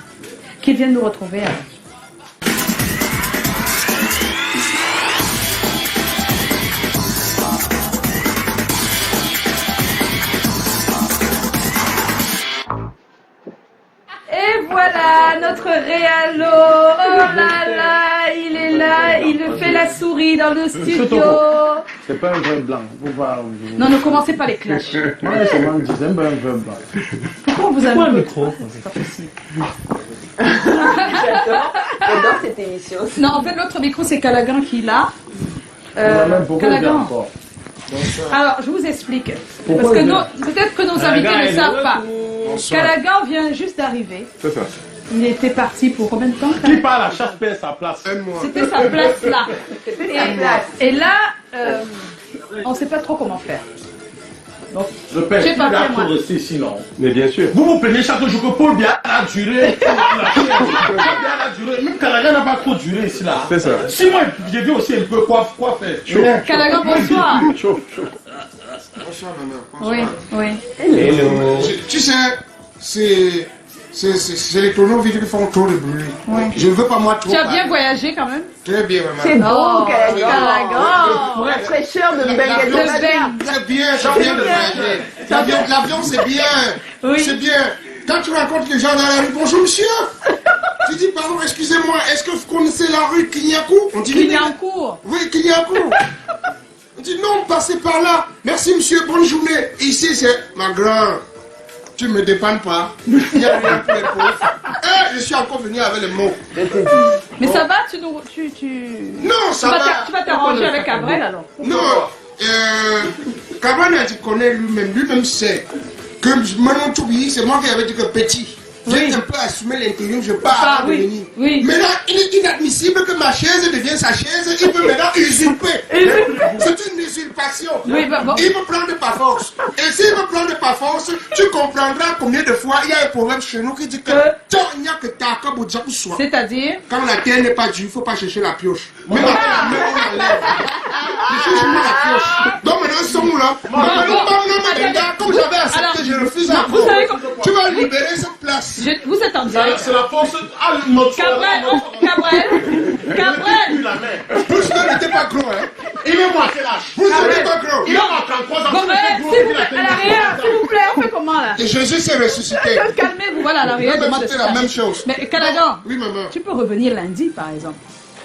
[SPEAKER 1] Qu'il vienne nous retrouver. Alors. Et voilà notre réalo. Oh là là, il est là, il fait la souris dans le studio.
[SPEAKER 3] C'est pas un vin blanc. Faut pas...
[SPEAKER 1] Non, ne commencez pas les clashs.
[SPEAKER 3] Moi, je disais un vin blanc.
[SPEAKER 1] Pourquoi vous avez
[SPEAKER 4] un micro?
[SPEAKER 1] C'est pas possible.
[SPEAKER 2] J'adore cette émission.
[SPEAKER 1] Non, en fait, l'autre micro, c'est Callaghan qui l'a.
[SPEAKER 3] Même pourquoi il vient
[SPEAKER 1] Callaghan.
[SPEAKER 3] encore?
[SPEAKER 1] Alors, je vous explique.
[SPEAKER 3] Pourquoi
[SPEAKER 1] Parce que
[SPEAKER 3] il vient?
[SPEAKER 1] peut-être que nos invités ne savent pas. Callaghan vient juste d'arriver.
[SPEAKER 3] C'est ça.
[SPEAKER 1] Il était parti pour combien de temps?
[SPEAKER 3] Qui parle à chaque paix sa place?
[SPEAKER 1] C'était sa place là.
[SPEAKER 2] C'était sa place.
[SPEAKER 1] Et là, on ne sait pas trop comment faire. Donc,
[SPEAKER 3] Le père,
[SPEAKER 1] j'ai
[SPEAKER 3] il
[SPEAKER 1] pas
[SPEAKER 3] a
[SPEAKER 1] fait, moi.
[SPEAKER 3] progressé sinon.
[SPEAKER 5] Mais bien sûr.
[SPEAKER 3] Vous vous plaignez chaque jour que Paul Biya a duré. Paul Biya a duré. Même Callaghan n'a pas trop duré ici là.
[SPEAKER 5] C'est ça.
[SPEAKER 3] Si moi j'ai vu aussi un peu quoi faire.
[SPEAKER 1] Callaghan, bonsoir.
[SPEAKER 5] Chauffe.
[SPEAKER 6] Bonsoir, maman.
[SPEAKER 1] Oui.
[SPEAKER 6] Tu sais, c'est les tourneaux-vides qui font trop de bruit.
[SPEAKER 1] Oui.
[SPEAKER 6] Je ne veux pas moi trop.
[SPEAKER 1] Tu as
[SPEAKER 6] parler.
[SPEAKER 1] bien voyagé quand même?
[SPEAKER 6] Très bien, maman.
[SPEAKER 2] C'est
[SPEAKER 1] Oh,
[SPEAKER 2] beau, Callaghan.
[SPEAKER 1] Callaghan.
[SPEAKER 2] Pour la fraîcheur de
[SPEAKER 6] L'avion,
[SPEAKER 2] Benguet.
[SPEAKER 6] c'est bien, ça vient de voyager. L'avion, c'est bien.
[SPEAKER 1] Oui.
[SPEAKER 6] C'est bien. Quand tu rencontres les gens dans la rue, bonjour monsieur. Tu dis, pardon, excusez-moi, est-ce que vous connaissez la rue Clignancourt? On dit
[SPEAKER 1] Clignancourt.
[SPEAKER 6] Oui, Clignancourt. On dit non, passez par là. Merci monsieur, bonne journée. Ici, c'est ma grande. Tu me dépannes pas. Il y a rien pour les pauvres. Et je suis encore venu avec les mots.
[SPEAKER 1] Mais ça va,
[SPEAKER 6] Non, ça va.
[SPEAKER 1] tu vas t'arranger avec Cabrel alors?
[SPEAKER 6] Non, Cabana, tu connais lui-même sait que Manon Toubi, c'est moi qui avais dit que petit. J'ai un peu assumé l'intérim, je pars
[SPEAKER 1] Ah,
[SPEAKER 6] avant de venir.
[SPEAKER 1] oui.
[SPEAKER 6] Maintenant, il est inadmissible que ma chaise devienne sa chaise, il peut maintenant usurper. C'est une usurpation.
[SPEAKER 1] Oui, bah, bon.
[SPEAKER 6] Il me prend de par force. Et s'il me prend de par force, tu comprendras combien de fois il y a un problème chez nous qui dit que il n'y a que ta kabodjaku soit.
[SPEAKER 1] C'est-à-dire?
[SPEAKER 6] Quand la terre n'est pas due, il ne faut pas chercher la pioche. Même avec la main, on enlève. Je cherche moi la pioche. Donc maintenant, ce son-là, comme j'avais accepté, je refuse à
[SPEAKER 1] vous savez comme-
[SPEAKER 6] tu vas libérer cette place.
[SPEAKER 1] Vous êtes en direct.
[SPEAKER 3] C'est la force à notre
[SPEAKER 1] Cabrel.
[SPEAKER 6] Tous ne n'étaient pas gros, hein.
[SPEAKER 3] Il est moi quel âge?
[SPEAKER 6] Vous n'êtes pas gros.
[SPEAKER 3] Il a 33 ans.
[SPEAKER 1] Bon, s'il vous plaît, à l'arrière, s'il vous plaît, on fait comment là?
[SPEAKER 6] Et Jésus s'est ressuscité.
[SPEAKER 1] Calmez-vous, voilà, à l'arrière,
[SPEAKER 6] Même
[SPEAKER 1] demande de
[SPEAKER 6] c'était la même chose.
[SPEAKER 1] Mais Callaghan,
[SPEAKER 6] Oui, maman.
[SPEAKER 1] tu peux revenir lundi par exemple.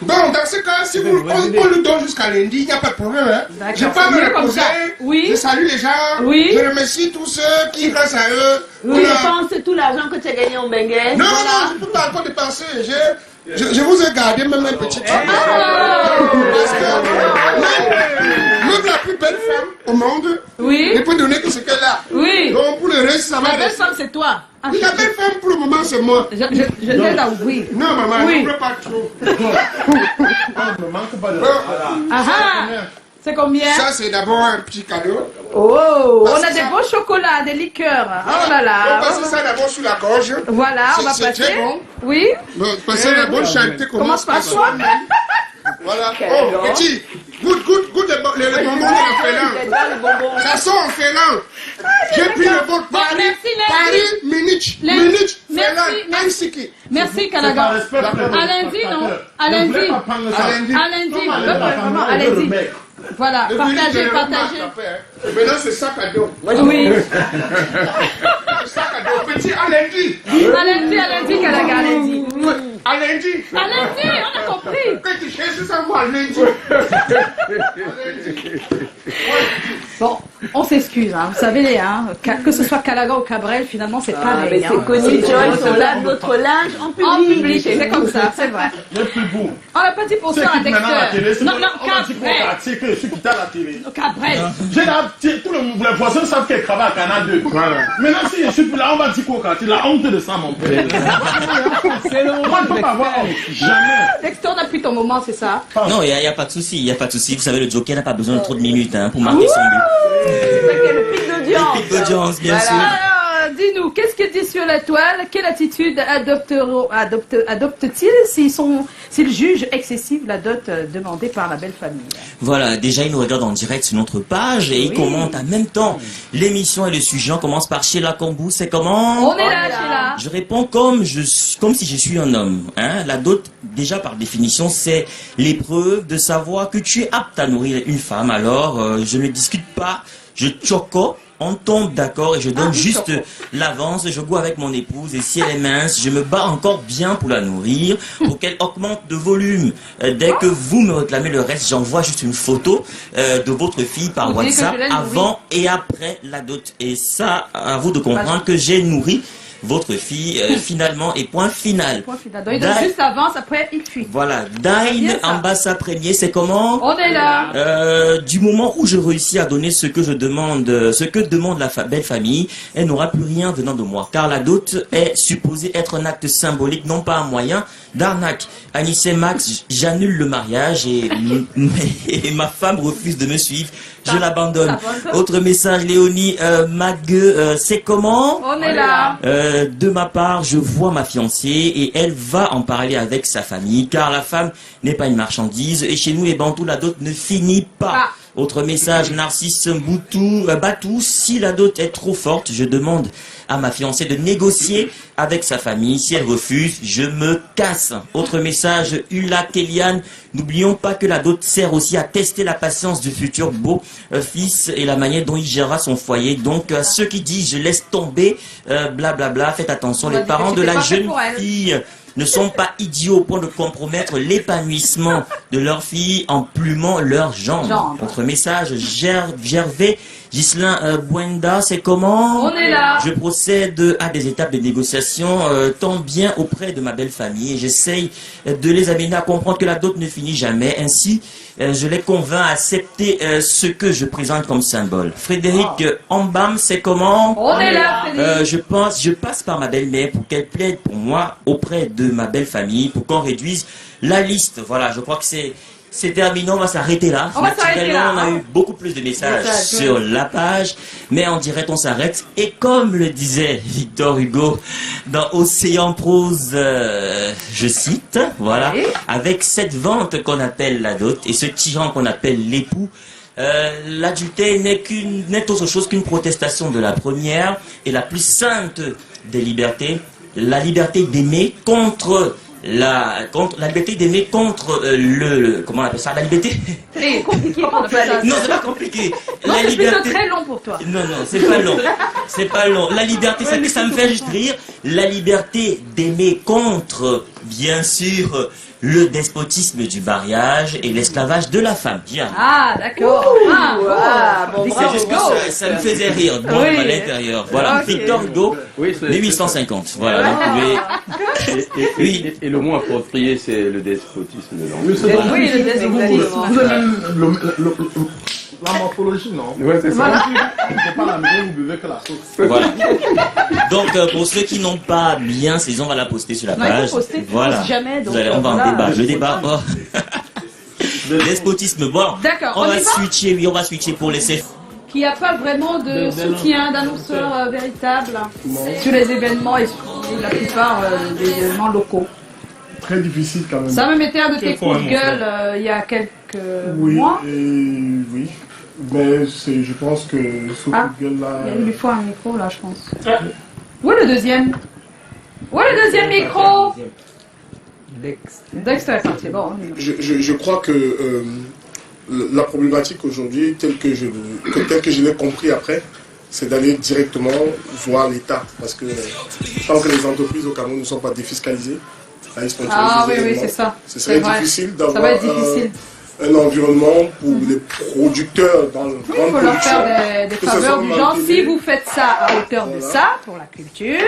[SPEAKER 6] Bon, dans ce cas, si on le donne jusqu'à lundi, il n'y a pas de problème, hein.
[SPEAKER 1] D'accord,
[SPEAKER 6] Je pas
[SPEAKER 1] c'est
[SPEAKER 6] me
[SPEAKER 1] mieux comme
[SPEAKER 6] reposer.
[SPEAKER 1] ça. Oui.
[SPEAKER 6] Je salue les gens.
[SPEAKER 1] Oui.
[SPEAKER 6] Je remercie tous ceux qui, grâce à eux,
[SPEAKER 2] Tu dépenses tout l'argent que tu as gagné en Benguet.
[SPEAKER 6] Non, je ne peux pas encore dépenser. Je vous ai gardé même un petit truc. Parce que même la plus belle femme au monde
[SPEAKER 1] Oui.
[SPEAKER 6] ne peut donner que ce qu'elle a.
[SPEAKER 1] Oui.
[SPEAKER 6] Donc pour le reste, ça va
[SPEAKER 1] La belle
[SPEAKER 6] rester.
[SPEAKER 1] femme, c'est toi. Ah,
[SPEAKER 6] Oui, la belle femme pour le moment, c'est moi.
[SPEAKER 1] je t'aide à ouvrir.
[SPEAKER 6] Non, maman,
[SPEAKER 1] Oui.
[SPEAKER 6] ne pleure pas trop.
[SPEAKER 3] Ne manque pas de.
[SPEAKER 1] Ah ah. C'est combien?
[SPEAKER 6] Ça, c'est d'abord un petit cadeau.
[SPEAKER 1] Oh, on
[SPEAKER 6] Parce
[SPEAKER 1] a
[SPEAKER 6] que
[SPEAKER 1] des
[SPEAKER 6] ça-
[SPEAKER 1] beaux chocolats, des liqueurs. Oh là
[SPEAKER 6] On
[SPEAKER 1] là.
[SPEAKER 6] passe ça d'abord sur la gorge.
[SPEAKER 1] Voilà, on va
[SPEAKER 6] C'est
[SPEAKER 1] passer.
[SPEAKER 6] très bon.
[SPEAKER 1] Oui.
[SPEAKER 6] Bon, passer la bonne charité
[SPEAKER 1] Commence
[SPEAKER 6] commence
[SPEAKER 1] par
[SPEAKER 6] par
[SPEAKER 1] soi.
[SPEAKER 6] soi. Voilà. Oh, petit, goûte les bonbons de la Félan. Ça sort en Félan. J'ai pris le bon Paris,
[SPEAKER 1] merci, Lenny.
[SPEAKER 6] Paris, Munich,
[SPEAKER 1] Lenny.
[SPEAKER 6] Munich,
[SPEAKER 1] Merci,
[SPEAKER 6] Félan,
[SPEAKER 1] merci.
[SPEAKER 6] Helsinki.
[SPEAKER 1] Merci Callaghan. À lundi, non? À lundi.
[SPEAKER 6] À lundi.
[SPEAKER 1] À lundi. Vraiment, allez-y. Voilà,
[SPEAKER 6] Le Munich, je
[SPEAKER 1] partagez,
[SPEAKER 6] le remarque
[SPEAKER 1] partagez.
[SPEAKER 6] après, hein. Maintenant, c'est sac à dos.
[SPEAKER 1] Oui.
[SPEAKER 6] Sac à dos. Petit, à lundi.
[SPEAKER 1] À lundi, Callaghan, à lundi.
[SPEAKER 6] À lundi.
[SPEAKER 1] À lundi, on a compris.
[SPEAKER 6] Que tu cherches ça, moi, à lundi.
[SPEAKER 1] Bon, on s'excuse, hein. Vous savez, hein, que ce soit Callaghan ou Cabrel, finalement, c'est pareil.
[SPEAKER 2] Mais
[SPEAKER 1] hein.
[SPEAKER 2] c'est connu, Joy, on lave notre linge en public.
[SPEAKER 1] En public, c'est comme ça, c'est vrai.
[SPEAKER 3] Le plus beau.
[SPEAKER 1] On n'a pas dit pour
[SPEAKER 3] C'est
[SPEAKER 1] ça
[SPEAKER 3] qui
[SPEAKER 1] à
[SPEAKER 3] maintenant à la télé?
[SPEAKER 1] Dexter.
[SPEAKER 3] C'est
[SPEAKER 1] Non,
[SPEAKER 3] on
[SPEAKER 1] non,
[SPEAKER 3] a dit qu'on
[SPEAKER 1] Cabrel.
[SPEAKER 3] a tiré que celui qui t'a à la télé.
[SPEAKER 1] Cabrel.
[SPEAKER 3] J'ai là, tous les voisins savent qu'elle travaille à Canal 2.
[SPEAKER 5] Voilà.
[SPEAKER 3] Maintenant, si je suis plus là, on va dire qu'au quartier, la honte de ça, mon père.
[SPEAKER 1] C'est le
[SPEAKER 3] Moi,
[SPEAKER 1] moment
[SPEAKER 3] je ne peux pas avoir honte. Jamais.
[SPEAKER 1] Dexter, on a pris ton moment, c'est ça?
[SPEAKER 8] Non, il n'y a pas de souci, il n'y a pas de souci. Vous savez, le joker n'a pas besoin de trop de minutes hein, pour marquer son but.
[SPEAKER 2] C'est pas quel le pic d'audience.
[SPEAKER 8] Pic d'audience, bien sûr.
[SPEAKER 1] Alors, dis-nous, qu'est-ce qu'il dit sur la toile? Quelle attitude adopte-t-il s'il juge excessive la dot demandée par la belle famille?
[SPEAKER 8] Voilà, déjà, il nous regarde en direct sur notre page et il commente en même temps l'émission et le sujet. On commence par Sheila Kambou, c'est comment?
[SPEAKER 1] On est là, Sheila.
[SPEAKER 8] Je réponds comme si je suis un homme. Hein. La dot, déjà par définition, c'est l'épreuve de savoir que tu es apte à nourrir une femme. Alors, je ne discute pas, je choco. On tombe d'accord et je donne juste l'avance, je go avec mon épouse et si elle est mince, je me bats encore bien pour la nourrir, pour qu'elle augmente de volume. Dès que vous me réclamez le reste, j'envoie juste une photo de votre fille par WhatsApp avant et après la dot. Et ça, à vous de comprendre que j'ai nourri votre fille finalement et point final.
[SPEAKER 1] Point final. Donc il donne juste l'avance, après il fuit.
[SPEAKER 8] Voilà, Dine Ambassa Premier, c'est comment?
[SPEAKER 1] On est là.
[SPEAKER 8] Du moment où je réussis à donner ce que je demande, ce que demande la belle famille, elle n'aura plus rien venant de moi. Car la dot est supposée être un acte symbolique, non pas un moyen d'arnaque. Anissé Max, j'annule le mariage et ma femme refuse de me suivre. Je l'abandonne. Autre message, Léonie Magueux, c'est comment?
[SPEAKER 1] On est là.
[SPEAKER 8] De ma part, je vois ma fiancée et elle va en parler avec sa famille, car la femme n'est pas une marchandise et chez nous les Bantous, la dot ne finit pas. Autre message, Narcisse Batou, si la dot est trop forte, je demande à ma fiancée de négocier avec sa famille. Si elle refuse, je me casse. Autre message, Ulla Kéliane, n'oublions pas que la dot sert aussi à tester la patience du futur beau-fils et la manière dont il gérera son foyer. Donc, à ceux qui disent je laisse tomber, blablabla, faites attention, les parents de la jeune fille ne sont pas idiots au point de compromettre l'épanouissement de leur fille en plumant leurs jambes. Autre message, Gervais Ghislain Buenda, c'est comment?
[SPEAKER 1] On est là.
[SPEAKER 8] Je procède à des étapes de négociation tant bien auprès de ma belle famille et j'essaye de les amener à comprendre que la dot ne finit jamais. Ainsi, je les convainc à accepter ce que je présente comme symbole. Frédéric Ambam, c'est comment?
[SPEAKER 1] On est là, Frédéric.
[SPEAKER 8] Je passe par ma belle-mère pour qu'elle plaide pour moi auprès de ma belle famille pour qu'on réduise la liste. Voilà, je crois que c'est terminé, on va s'arrêter là.
[SPEAKER 1] On va s'arrêter là.
[SPEAKER 8] On a eu beaucoup plus de messages sur la page, mais en direct on s'arrête. Et comme le disait Victor Hugo dans Océan Prose, je cite, voilà, avec cette vente qu'on appelle la dot et ce tyran qu'on appelle l'époux, l'adultère n'est autre chose qu'une protestation de la première et la plus sainte des libertés, la liberté d'aimer contre la liberté d'aimer contre comment on appelle ça, la liberté?
[SPEAKER 1] C'est compliqué pour ça.
[SPEAKER 8] Non, c'est pas compliqué.
[SPEAKER 1] Non,
[SPEAKER 8] La
[SPEAKER 1] c'est
[SPEAKER 8] liberté...
[SPEAKER 1] plutôt très long pour toi.
[SPEAKER 8] Non, c'est pas long. C'est pas long. La liberté, ça me fait juste rire. La liberté d'aimer contre, bien sûr, le despotisme du mariage et l'esclavage de la femme. Bien.
[SPEAKER 1] Ah, d'accord.
[SPEAKER 2] Bon,
[SPEAKER 8] C'est juste que ça me faisait rire, bon, à l'intérieur. Voilà, Victor Hugo, 1850. Voilà, vous pouvez...
[SPEAKER 5] Et le mot approprié, c'est le despotisme.
[SPEAKER 1] Oui, le despotisme.
[SPEAKER 3] La morphologie, non?
[SPEAKER 5] Ouais, c'est ça.
[SPEAKER 1] Voilà.
[SPEAKER 3] C'est pas la même, vous buvez que la sauce.
[SPEAKER 8] Voilà. Donc, pour ceux qui n'ont pas bien saisi, on va la poster sur la
[SPEAKER 1] Non, il
[SPEAKER 8] page.
[SPEAKER 1] faut poster,
[SPEAKER 8] Voilà.
[SPEAKER 1] jamais, donc,
[SPEAKER 8] On va en
[SPEAKER 1] voilà.
[SPEAKER 8] débat. Le débat. Oh. Despotisme. Bon.
[SPEAKER 1] D'accord,
[SPEAKER 8] On
[SPEAKER 1] on
[SPEAKER 8] va
[SPEAKER 1] y va
[SPEAKER 8] switcher. Oui, on va switcher pour laisser.
[SPEAKER 1] Qu'il n'y a pas vraiment de soutien, d'annonceurs véritables sur les événements et sur la plupart des événements locaux.
[SPEAKER 3] Très difficile quand même.
[SPEAKER 1] Ça me mettait un de tes coups de gueule il y a quelques mois.
[SPEAKER 3] Oui. Mais je pense que ce coup de gueule là.
[SPEAKER 1] Il lui faut un micro là, je pense. Où est le deuxième? Où est le deuxième micro? Dexter est parti. Bon.
[SPEAKER 6] Je crois que la problématique aujourd'hui, telle que je l'ai compris après, c'est d'aller directement voir l'État. Parce que tant que les entreprises au Cameroun ne sont pas défiscalisées,
[SPEAKER 1] ah oui, c'est ça.
[SPEAKER 6] Ce serait difficile d'avoir un environnement pour les producteurs dans le
[SPEAKER 1] il faut leur faire des faveurs du genre, si vous faites ça à hauteur de ça, pour la culture,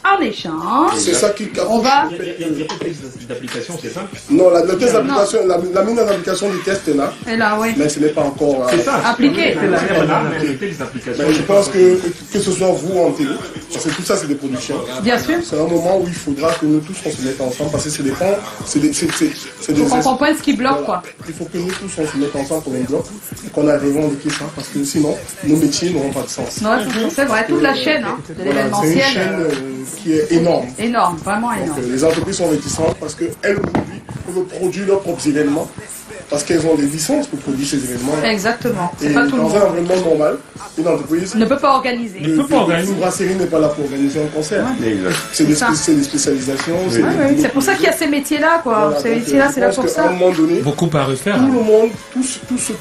[SPEAKER 1] en échange,
[SPEAKER 6] C'est ça qui
[SPEAKER 1] on va...
[SPEAKER 4] Il n'y a pas de texte d'application, c'est ça?
[SPEAKER 6] Non, la test d'application, la mise en application du test est là,
[SPEAKER 1] Et là, oui.
[SPEAKER 6] mais ce n'est pas encore
[SPEAKER 1] Appliqué.
[SPEAKER 4] Le texte d'application.
[SPEAKER 6] Mais je pense que ce soit vous en télé, parce que tout ça c'est des productions.
[SPEAKER 1] Bien sûr.
[SPEAKER 6] C'est un moment où il faudra que nous tous on se mette ensemble, parce que c'est des ponts, c'est des
[SPEAKER 1] On comprend ce qui bloque, quoi.
[SPEAKER 6] Il faut que nous tous on se mette ensemble pour un bloc, et qu'on arrive à revendiquer ça, parce que sinon nos métiers n'auront pas de sens.
[SPEAKER 1] Non, c'est vrai, toute la chaîne hein, de
[SPEAKER 6] Voilà, c'est une
[SPEAKER 1] l'événementiel.
[SPEAKER 6] chaîne qui est énorme.
[SPEAKER 1] Énorme, vraiment
[SPEAKER 6] Donc,
[SPEAKER 1] énorme.
[SPEAKER 6] les entreprises sont réticentes parce qu'elles aujourd'hui peuvent produire leurs propres événements, parce qu'elles ont des licences pour produire ces événements.
[SPEAKER 1] Exactement.
[SPEAKER 6] Et
[SPEAKER 1] C'est pas tout le
[SPEAKER 6] dans un
[SPEAKER 1] monde.
[SPEAKER 6] environnement normal, une entreprise
[SPEAKER 1] Ne peut pas organiser.
[SPEAKER 6] une brasserie n'est pas là pour organiser un concert. C'est des,
[SPEAKER 1] ça.
[SPEAKER 6] c'est des spécialisations.
[SPEAKER 1] Ouais, ouais. C'est pour ça qu'il y a ces métiers-là, quoi.
[SPEAKER 6] Voilà,
[SPEAKER 1] Ces
[SPEAKER 6] donc,
[SPEAKER 1] métiers-là, c'est là
[SPEAKER 6] je pense
[SPEAKER 1] pour
[SPEAKER 6] qu'à
[SPEAKER 1] ça.
[SPEAKER 6] un moment donné,
[SPEAKER 4] Beaucoup à refaire.
[SPEAKER 6] tout le monde, tout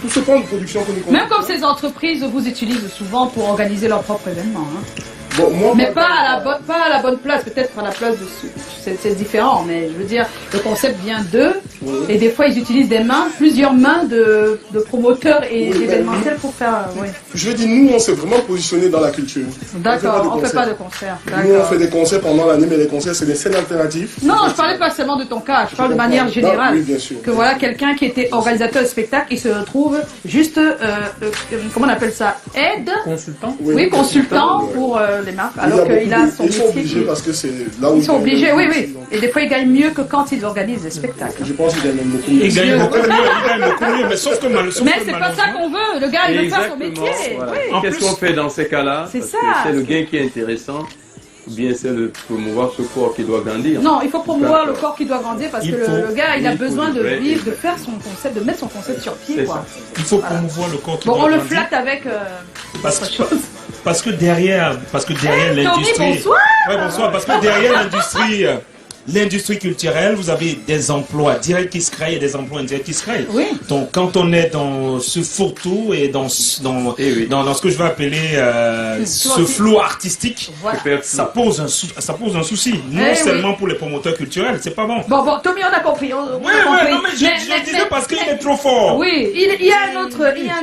[SPEAKER 6] ce plan de production que nous connaissons.
[SPEAKER 1] Même comme ces entreprises vous utilisent souvent pour organiser leur propre événement. Hein.
[SPEAKER 6] Bon, moi,
[SPEAKER 1] Mais pas à la bonne place, peut-être à la place de ceux. C'est différent, mais je veux dire, le concept vient d'eux, et des fois ils utilisent plusieurs mains de promoteurs et
[SPEAKER 6] Oui,
[SPEAKER 1] d'événementiels pour faire. Oui.
[SPEAKER 6] je veux dire, nous, on s'est vraiment positionné dans la culture.
[SPEAKER 1] D'accord, on fait pas de
[SPEAKER 6] concert.
[SPEAKER 1] concert.
[SPEAKER 6] Nous, on
[SPEAKER 1] D'accord.
[SPEAKER 6] fait des concerts pendant l'année, mais les concerts, c'est des scènes alternatives.
[SPEAKER 1] Non, je parlais pas seulement de ton cas, je parle de manière
[SPEAKER 6] Non,
[SPEAKER 1] générale.
[SPEAKER 6] oui, bien sûr.
[SPEAKER 1] Que voilà, quelqu'un qui était organisateur de spectacle, il se retrouve juste, comment on appelle ça, aide,
[SPEAKER 4] Consultant.
[SPEAKER 1] oui, consultant pour les marques,
[SPEAKER 6] Il y
[SPEAKER 1] alors qu'il a
[SPEAKER 6] beaucoup
[SPEAKER 1] son
[SPEAKER 6] ils sont
[SPEAKER 1] métier.
[SPEAKER 6] obligés parce que c'est là où
[SPEAKER 1] Ils sont obligés, oui, oui.
[SPEAKER 6] Donc,
[SPEAKER 1] Et des fois, ils gagnent mieux que quand ils organisent des spectacles.
[SPEAKER 6] je pense qu'ils gagnent même beaucoup mieux.
[SPEAKER 4] Il gagne beaucoup mieux, mais sauf que
[SPEAKER 1] Mais c'est pas ça qu'on veut, le gars, il veut faire son
[SPEAKER 5] Exactement,
[SPEAKER 1] métier.
[SPEAKER 5] voilà.
[SPEAKER 1] Oui.
[SPEAKER 4] En
[SPEAKER 5] Qu'est-ce
[SPEAKER 4] plus-
[SPEAKER 5] qu'on fait dans ces cas-là?
[SPEAKER 1] C'est
[SPEAKER 5] Parce
[SPEAKER 1] ça.
[SPEAKER 5] que c'est le gain qui est intéressant, ou bien c'est de promouvoir ce corps qui doit grandir.
[SPEAKER 1] Non, il faut promouvoir le corps qui doit grandir parce que
[SPEAKER 4] Il faut-
[SPEAKER 1] le gars, il a
[SPEAKER 5] il faut
[SPEAKER 1] besoin de
[SPEAKER 5] livrer.
[SPEAKER 1] vivre, de faire son concept, de mettre son concept sur pied,
[SPEAKER 5] C'est
[SPEAKER 1] quoi.
[SPEAKER 4] Il faut promouvoir le corps qui
[SPEAKER 1] Bon,
[SPEAKER 4] doit
[SPEAKER 1] on le
[SPEAKER 4] grandir.
[SPEAKER 1] flatte avec
[SPEAKER 4] Parce
[SPEAKER 1] autre
[SPEAKER 4] que-
[SPEAKER 1] chose.
[SPEAKER 4] Parce que derrière
[SPEAKER 1] Tommy,
[SPEAKER 4] l'industrie.
[SPEAKER 1] bonsoir.
[SPEAKER 4] Ouais, bonsoir. Parce que derrière l'industrie culturelle, vous avez des emplois directs qui se créent et des emplois indirects qui se créent.
[SPEAKER 1] Oui.
[SPEAKER 4] Donc, quand on est dans ce fourre-tout et dans ce que je vais appeler ce flou artistique,
[SPEAKER 1] Voilà.
[SPEAKER 4] ça pose un souci. Non
[SPEAKER 1] Eh oui.
[SPEAKER 4] seulement pour les promoteurs culturels, c'est pas bon.
[SPEAKER 1] Bon, Tommy, on a compris. On a
[SPEAKER 4] Oui,
[SPEAKER 1] compris.
[SPEAKER 4] non, mais je disais parce qu'il est trop fort.
[SPEAKER 1] Oui, il y a un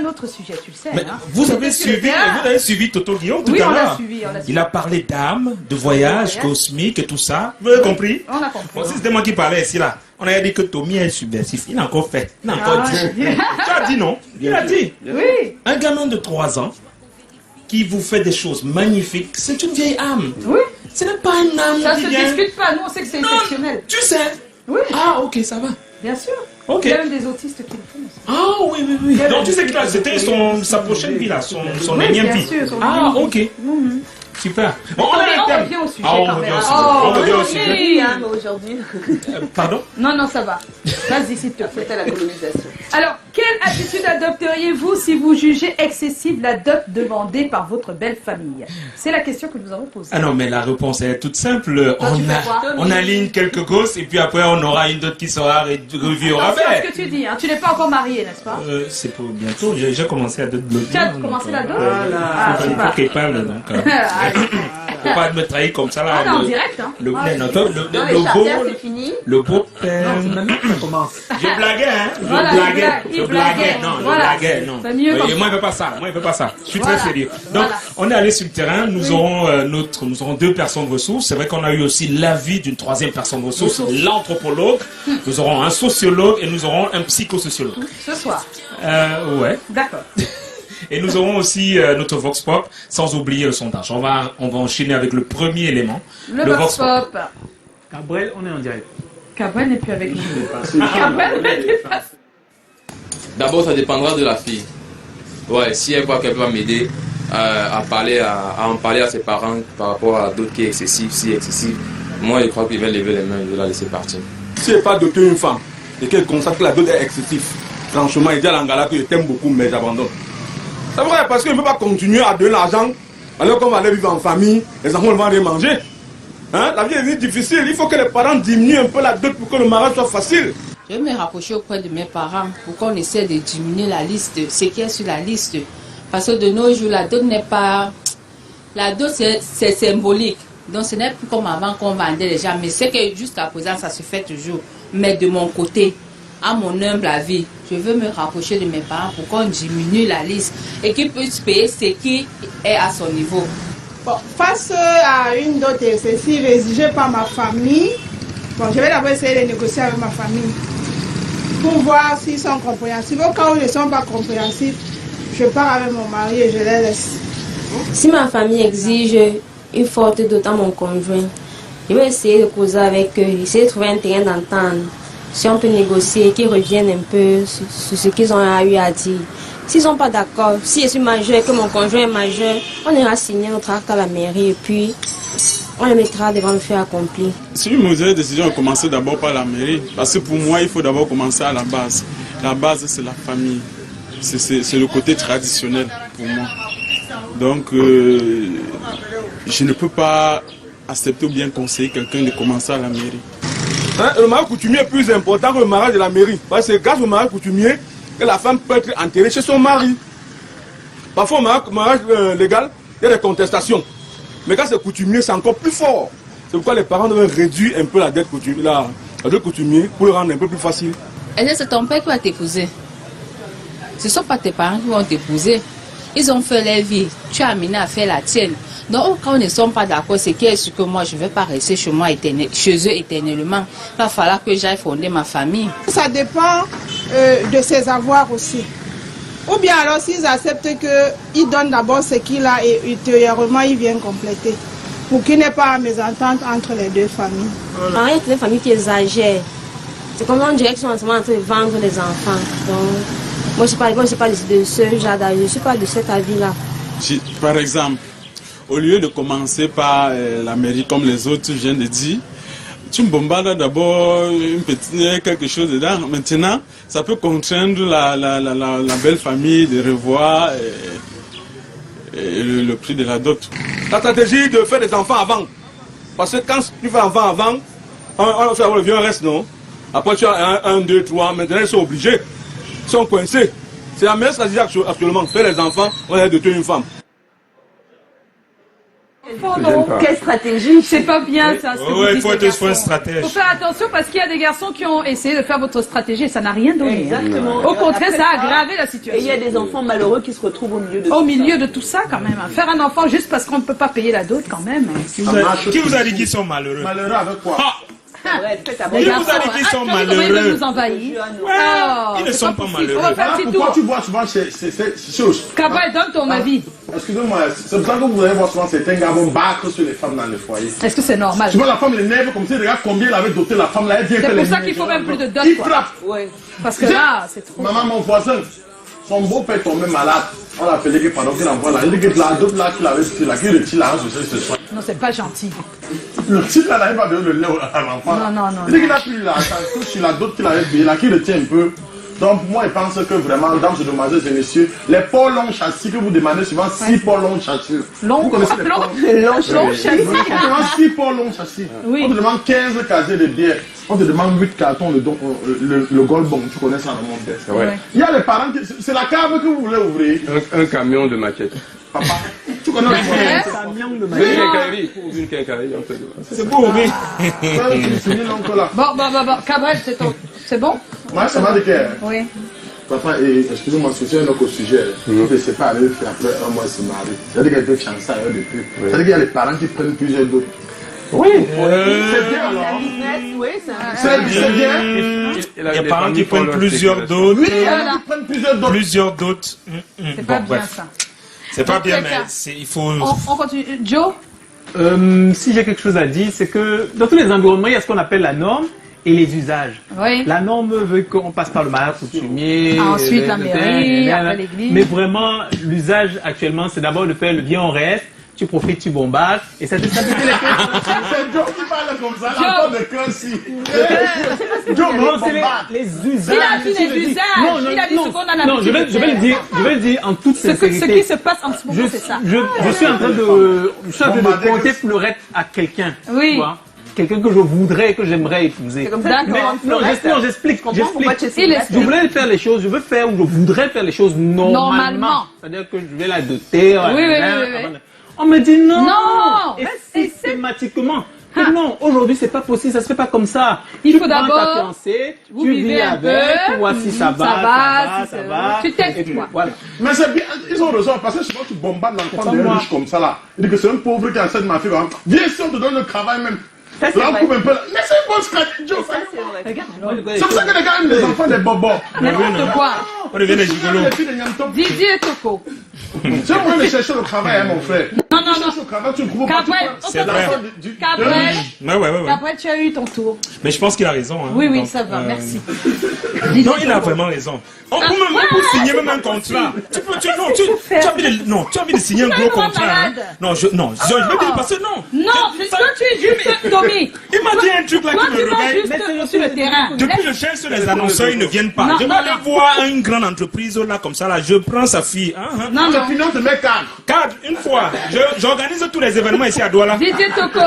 [SPEAKER 1] autre sujet, tu le sais.
[SPEAKER 4] Mais
[SPEAKER 1] hein.
[SPEAKER 4] vous avez
[SPEAKER 1] Est-ce que tu le
[SPEAKER 4] suivi,
[SPEAKER 1] sais,
[SPEAKER 4] vous avez suivi Toto Guillaume tout
[SPEAKER 1] Oui,
[SPEAKER 4] à
[SPEAKER 1] on l'a
[SPEAKER 4] l'heure.
[SPEAKER 1] suivi, on l'a suivi.
[SPEAKER 4] Il a parlé d'âme, de voyage
[SPEAKER 1] Voyage.
[SPEAKER 4] cosmique et tout ça. Vous avez compris?
[SPEAKER 1] On a compris.
[SPEAKER 4] Bon, si c'était moi qui parlais ici là, on a dit que Tommy est subversif. Il a encore fait. Il a encore
[SPEAKER 1] Ah,
[SPEAKER 4] dit.
[SPEAKER 1] ouais.
[SPEAKER 4] Tu as dit non? Il a dit.
[SPEAKER 1] Oui,
[SPEAKER 4] Un gamin de 3 ans qui vous fait des choses magnifiques, c'est une vieille âme.
[SPEAKER 1] oui.
[SPEAKER 4] Ce n'est pas une âme
[SPEAKER 1] Ça
[SPEAKER 4] qui
[SPEAKER 1] se
[SPEAKER 4] vient-
[SPEAKER 1] discute pas. Nous, on sait que c'est
[SPEAKER 4] Non,
[SPEAKER 1] exceptionnel.
[SPEAKER 4] tu sais.
[SPEAKER 1] Oui,
[SPEAKER 4] Ah, ok, ça va.
[SPEAKER 1] bien sûr.
[SPEAKER 4] Ok.
[SPEAKER 1] Il y a même des autistes qui le font aussi.
[SPEAKER 4] Ah, oui, oui, oui. Donc tu sais que là, c'était sa prochaine vie là, son
[SPEAKER 1] Oui,
[SPEAKER 4] énième
[SPEAKER 1] bien
[SPEAKER 4] vie.
[SPEAKER 1] sûr, son
[SPEAKER 4] Ah,
[SPEAKER 1] énième
[SPEAKER 4] ok. Super. Bon,
[SPEAKER 1] On
[SPEAKER 4] a un thème.
[SPEAKER 1] revient au sujet
[SPEAKER 4] Ah, on
[SPEAKER 1] quand
[SPEAKER 4] revient
[SPEAKER 1] même.
[SPEAKER 4] au sujet.
[SPEAKER 1] Oh,
[SPEAKER 4] On revient au
[SPEAKER 1] oui.
[SPEAKER 4] sujet.
[SPEAKER 2] Oui, hein, mais aujourd'hui,
[SPEAKER 4] Pardon?
[SPEAKER 1] Non, ça va. Vas-y, s'il te plaît.
[SPEAKER 2] c'était la colonisation.
[SPEAKER 1] Alors, quelle attitude adopteriez-vous si vous jugez excessive la dot demandée par votre belle famille? C'est la question que nous avons posée.
[SPEAKER 4] Ah non, mais la réponse est toute simple.
[SPEAKER 1] Toi, tu fais quoi?
[SPEAKER 4] On aligne quelques gosses et puis après on aura une dot qui sera revue au
[SPEAKER 1] Attention à
[SPEAKER 4] rabais.
[SPEAKER 1] ce que tu dis, hein. Tu n'es pas encore marié, n'est-ce pas?
[SPEAKER 4] C'est pour bientôt. J'ai commencé à dot bloquer.
[SPEAKER 1] Tu as commencé la dot?
[SPEAKER 4] Ah, il faut qu'elle parle. Donc, faut pas me trahir comme ça là.
[SPEAKER 1] Ah non, en direct, hein.
[SPEAKER 4] Le,
[SPEAKER 1] Ah,
[SPEAKER 4] non,
[SPEAKER 2] Non, mais
[SPEAKER 4] le beau,
[SPEAKER 2] Charter, c'est fini.
[SPEAKER 4] le beau père. Je blaguais, hein. Je
[SPEAKER 1] Voilà, il blaguait.
[SPEAKER 4] Non,
[SPEAKER 1] Voilà.
[SPEAKER 4] je blaguais, non.
[SPEAKER 1] C'est mieux
[SPEAKER 4] Oui,
[SPEAKER 1] comme
[SPEAKER 4] et
[SPEAKER 1] ça.
[SPEAKER 4] moi, il ne fait pas ça. Moi, il fait pas ça. Je suis
[SPEAKER 1] Voilà.
[SPEAKER 4] très sérieux. Donc,
[SPEAKER 1] Voilà.
[SPEAKER 4] on est allé sur le terrain. Nous aurons 2 personnes ressources. C'est vrai qu'on a eu aussi l'avis d'une 3e personne ressource, l'anthropologue. Nous aurons un sociologue et nous aurons un psychosociologue.
[SPEAKER 1] Ce soir.
[SPEAKER 4] Ouais.
[SPEAKER 1] D'accord.
[SPEAKER 4] Et nous aurons aussi notre Vox Pop, sans oublier le sondage. On va enchaîner avec le premier élément.
[SPEAKER 1] Le Vox Pop.
[SPEAKER 4] Gabriel, on est en direct.
[SPEAKER 1] Cabrel n'est plus avec nous. Cabrel n'est pas.
[SPEAKER 9] D'abord, ça dépendra de la fille. Ouais, si elle voit qu'elle va m'aider à en parler à ses parents par rapport à d'autres qui est excessif, si excessif, moi je crois qu'il va lever les mains et je vais la laisser partir.
[SPEAKER 10] Si elle pas doter une femme et qu'elle constate que la dot est excessive, franchement, il dit à l'Angala que je t'aime beaucoup, mais j'abandonne. C'est vrai, parce qu'il ne peut pas continuer à donner l'argent alors qu'on va aller vivre en famille, les enfants vont aller manger. Hein? La vie est difficile, il faut que les parents diminuent un peu la dot pour que le mariage soit facile.
[SPEAKER 11] Je vais me rapprocher auprès de mes parents pour qu'on essaie de diminuer la liste, ce qui est sur la liste. Parce que de nos jours, la dot n'est pas... La dot, c'est symbolique. Donc ce n'est plus comme avant qu'on vendait les gens. Mais c'est que jusqu'à présent, ça se fait toujours. Mais de mon côté, à mon humble avis, je veux me rapprocher de mes parents pour qu'on diminue la liste et qu'ils puissent payer ce qui est à son niveau.
[SPEAKER 12] Bon, face à une dot excessive exigée par ma famille, bon, je vais d'abord essayer de négocier avec ma famille pour voir s'ils sont compréhensifs. Au cas où ils ne sont pas compréhensifs, je pars avec mon mari et je les laisse.
[SPEAKER 13] Si ma famille exige une forte dot à mon conjoint, je vais essayer de causer avec eux, essayer de trouver un terrain d'entente. Si on peut négocier, qu'ils reviennent un peu sur ce qu'ils ont eu à dire. S'ils ne sont pas d'accord, si je suis majeur et que mon conjoint est majeur, on ira signer notre acte à la mairie et puis on le mettra devant le fait accompli.
[SPEAKER 14] C'est une mauvaise décision de commencer d'abord par la mairie. Parce que pour moi, il faut d'abord commencer à la base. La base, c'est la famille. C'est le côté traditionnel pour moi. Donc, je ne peux pas accepter ou bien conseiller quelqu'un de commencer à la mairie.
[SPEAKER 10] Hein, le mariage coutumier est plus important que le mariage de la mairie. Parce que grâce au mariage coutumier, que la femme peut être enterrée chez son mari. Parfois, au mariage légal, il y a des contestations. Mais quand c'est coutumier, c'est encore plus fort. C'est pourquoi les parents doivent réduire un peu la dette coutumier pour le rendre un peu plus facile.
[SPEAKER 11] Est-ce que c'est ton père qui va t'épouser? Ce ne sont pas tes parents qui vont t'épouser. Ils ont fait leur vie. Tu as amené à faire la tienne. Donc, quand ils ne sont pas d'accord, c'est que moi, je ne vais pas rester chez eux éternellement. Il va falloir que j'aille fonder ma famille.
[SPEAKER 12] Ça dépend de ses avoirs aussi. Ou bien alors, s'ils acceptent qu'il donne d'abord ce qu'il a et ultérieurement, il vient compléter. Pour qu'il n'y ait pas de mésentente entre les deux familles.
[SPEAKER 13] Il y a des familles qui exagèrent. C'est comme on dirait qu'ils sont en train de vendre les enfants. Donc, moi, je ne suis pas de ce genre d'avis. Je ne suis pas de cet avis-là.
[SPEAKER 14] Par exemple, au lieu de commencer par la mairie comme les autres viennent de dire, tu me bombardes d'abord quelque chose dedans. Maintenant, ça peut contraindre la belle famille de revoir le prix de la dot.
[SPEAKER 10] La stratégie de faire des enfants avant. Parce que quand tu fais enfant avant, on fait avoir le vieux reste, non? Après tu as 1, 2, 3, maintenant ils sont obligés. Ils sont coincés. C'est la meilleure stratégie actuellement. Faire les enfants, on a de tuer une femme.
[SPEAKER 1] Quelle stratégie? C'est pas bien ça.
[SPEAKER 15] Il faut être un stratège.
[SPEAKER 1] Il faut faire attention parce qu'il y a des garçons qui ont essayé de faire votre stratégie et ça n'a rien donné.
[SPEAKER 2] Exactement.
[SPEAKER 1] Au contraire, ça a aggravé la situation.
[SPEAKER 2] Et il y a des enfants malheureux qui se retrouvent
[SPEAKER 1] au milieu de tout ça quand même. Faire un enfant juste parce qu'on ne peut pas payer la dot quand même.
[SPEAKER 15] Qui vous a dit qu'ils sont malheureux?
[SPEAKER 3] Malheureux avec quoi?
[SPEAKER 15] Qui vous a dit qu'ils sont malheureux?
[SPEAKER 1] Nous envahir.
[SPEAKER 15] Ils ne sont pas malheureux.
[SPEAKER 3] Pourquoi tu vois souvent ces choses?
[SPEAKER 1] Cabal, donne ton avis.
[SPEAKER 3] Excusez-moi, c'est pour ça que vous allez voir souvent certains gars vont battre sur les femmes dans les foyers.
[SPEAKER 1] Est-ce que c'est normal?
[SPEAKER 3] Souvent la femme l'énerve comme ça, regarde combien elle avait doté la femme là.
[SPEAKER 1] C'est pour ça qu'il faut même plus de dot.
[SPEAKER 3] Il frappe.
[SPEAKER 1] Parce que là, c'est trop.
[SPEAKER 3] Maman, mon voisin, son beau-père tombait malade. On l'a appelé que pendant qu'il envoie là, il dit que la dot là qu'il avait pris là, qu'il retire là, ce soir.
[SPEAKER 1] Non, c'est pas gentil.
[SPEAKER 3] Le type là n'arrive pas à donner le lait à l'enfant.
[SPEAKER 1] Non.
[SPEAKER 3] Il dit qu'il a pris là, ça touche sur la dot qu'il avait payée là, qu'il retient un peu. Donc pour moi, je pense que vraiment, dans ce demoiselles et messieurs, les pôles longs châssis que vous demandez souvent, 6 pôles longs châssis. Vous connaissez les pôles longs châssis? On demande 6 pôles longs châssis. On te demande 15 casiers de bière. On te demande 8 cartons de le Goldbon. Tu connais ça dans le monde.
[SPEAKER 5] Ouais.
[SPEAKER 3] Il y a les parents, c'est la cave que vous voulez ouvrir.
[SPEAKER 5] Un camion de maquette.
[SPEAKER 3] Papa, tu connais le camion de maquette.
[SPEAKER 5] Une quincaillerie, un peu de...
[SPEAKER 15] C'est beau, oui.
[SPEAKER 1] Bon, Cabral, c'est bon?
[SPEAKER 3] Moi, ça m'a dit que...
[SPEAKER 1] Oui.
[SPEAKER 3] Papa, excusez-moi, c'est un autre sujet. On peut se séparer, après un mois, se marier. C'est-à-dire qu'il y a des fiançailles depuis. C'est-à-dire qu'il y a les parents qui prennent plusieurs d'autres.
[SPEAKER 15] Oui.
[SPEAKER 3] C'est bien alors. C'est bien.
[SPEAKER 15] Il y a des parents qui prennent plusieurs d'autres.
[SPEAKER 3] Oui, qui prennent plusieurs d'autres.
[SPEAKER 1] C'est pas bien ça.
[SPEAKER 15] C'est pas bien, mais il faut...
[SPEAKER 1] On continue. Joe?
[SPEAKER 4] Si j'ai quelque chose à dire, c'est que dans tous les environnements, il y a ce qu'on appelle la norme et les usages.
[SPEAKER 1] Oui.
[SPEAKER 4] La norme veut qu'on passe par le mariage coutumier.
[SPEAKER 1] Ensuite la mairie, après l'église.
[SPEAKER 4] Mais vraiment, l'usage actuellement, c'est d'abord de faire le bien, on reste. Tu profites, tu bombardes, et ça te stabilise les cœurs.
[SPEAKER 3] C'est Joe qui parle comme ça, là, de cœur si.
[SPEAKER 4] Non, c'est les usages.
[SPEAKER 1] Il a dit les usages. Il a dit ce qu'on a l'habitude.
[SPEAKER 4] Non, je vais le dire en toute sincérité.
[SPEAKER 1] Ce qui se passe en ce moment, c'est ça.
[SPEAKER 4] Je suis en train de compter fleurette à quelqu'un.
[SPEAKER 1] Oui.
[SPEAKER 4] Quelqu'un que je voudrais, que j'aimerais épouser.
[SPEAKER 1] C'est comme ça.
[SPEAKER 4] Non, j'explique. Je voulais faire les choses, je veux faire ou je voudrais faire les choses normalement. C'est-à-dire que je vais la doter.
[SPEAKER 1] Oui.
[SPEAKER 4] On me dit non.
[SPEAKER 1] Non.
[SPEAKER 4] Et systématiquement, Non, aujourd'hui, c'est pas possible, ça se fait pas comme ça.
[SPEAKER 1] Il faut
[SPEAKER 4] Tu prends
[SPEAKER 1] d'abord,
[SPEAKER 4] ta fiancée,
[SPEAKER 1] vous
[SPEAKER 4] tu
[SPEAKER 1] vivez
[SPEAKER 4] vis
[SPEAKER 1] un
[SPEAKER 4] avec,
[SPEAKER 1] peu,
[SPEAKER 4] tu vois si ça va,
[SPEAKER 1] ça
[SPEAKER 4] ça
[SPEAKER 1] va,
[SPEAKER 4] va.
[SPEAKER 1] tu testes,
[SPEAKER 4] et puis,
[SPEAKER 1] quoi.
[SPEAKER 4] voilà.
[SPEAKER 3] Mais c'est bien, ils ont raison, parce que souvent tu bombardes l'enfant
[SPEAKER 4] C'est
[SPEAKER 3] d'un
[SPEAKER 4] pas moi.
[SPEAKER 3] riche comme ça là. Il dit que c'est un pauvre qui enseigne ma fille. Viens si on te donne le travail même.
[SPEAKER 2] Ça, c'est
[SPEAKER 3] Là, on
[SPEAKER 2] vrai.
[SPEAKER 3] coupe un peu. Mais c'est une bonne stratégie, Joe. C'est pour ça que les gars aiment les enfants des bobos.
[SPEAKER 1] N'importe quoi.
[SPEAKER 15] On devient des gigolos.
[SPEAKER 1] Didier Toko.
[SPEAKER 3] Si on va aller chercher le travail, hein, mon frère.
[SPEAKER 1] Non,
[SPEAKER 3] Tu cherches le travail, tu le trouves pas.
[SPEAKER 15] C'est vrai.
[SPEAKER 1] Cabrel, Cabrel, tu as eu ton tour.
[SPEAKER 15] Mais je pense qu'il a raison. Hein.
[SPEAKER 1] Oui,
[SPEAKER 15] Donc,
[SPEAKER 1] ça va, merci.
[SPEAKER 15] Non, il a vraiment raison. On peut même pour signer même un contrat. Tu as envie de signer un gros contrat. Hein? Non, je vais dire parce que non.
[SPEAKER 1] Non, c'est toi, tu es juste Tommy.
[SPEAKER 15] Il m'a dit un truc là qui me réveille.
[SPEAKER 1] Juste sur le terrain.
[SPEAKER 15] Depuis je cherche sur les annonceurs, ils ne viennent pas.
[SPEAKER 1] Non,
[SPEAKER 15] Je vais aller voir une grande entreprise là comme ça là. Je prends sa fille.
[SPEAKER 1] Non,
[SPEAKER 3] le finance de mes cadres.
[SPEAKER 15] Cadre, une fois. J'organise tous les événements ici à Douala.
[SPEAKER 1] Didier Toko,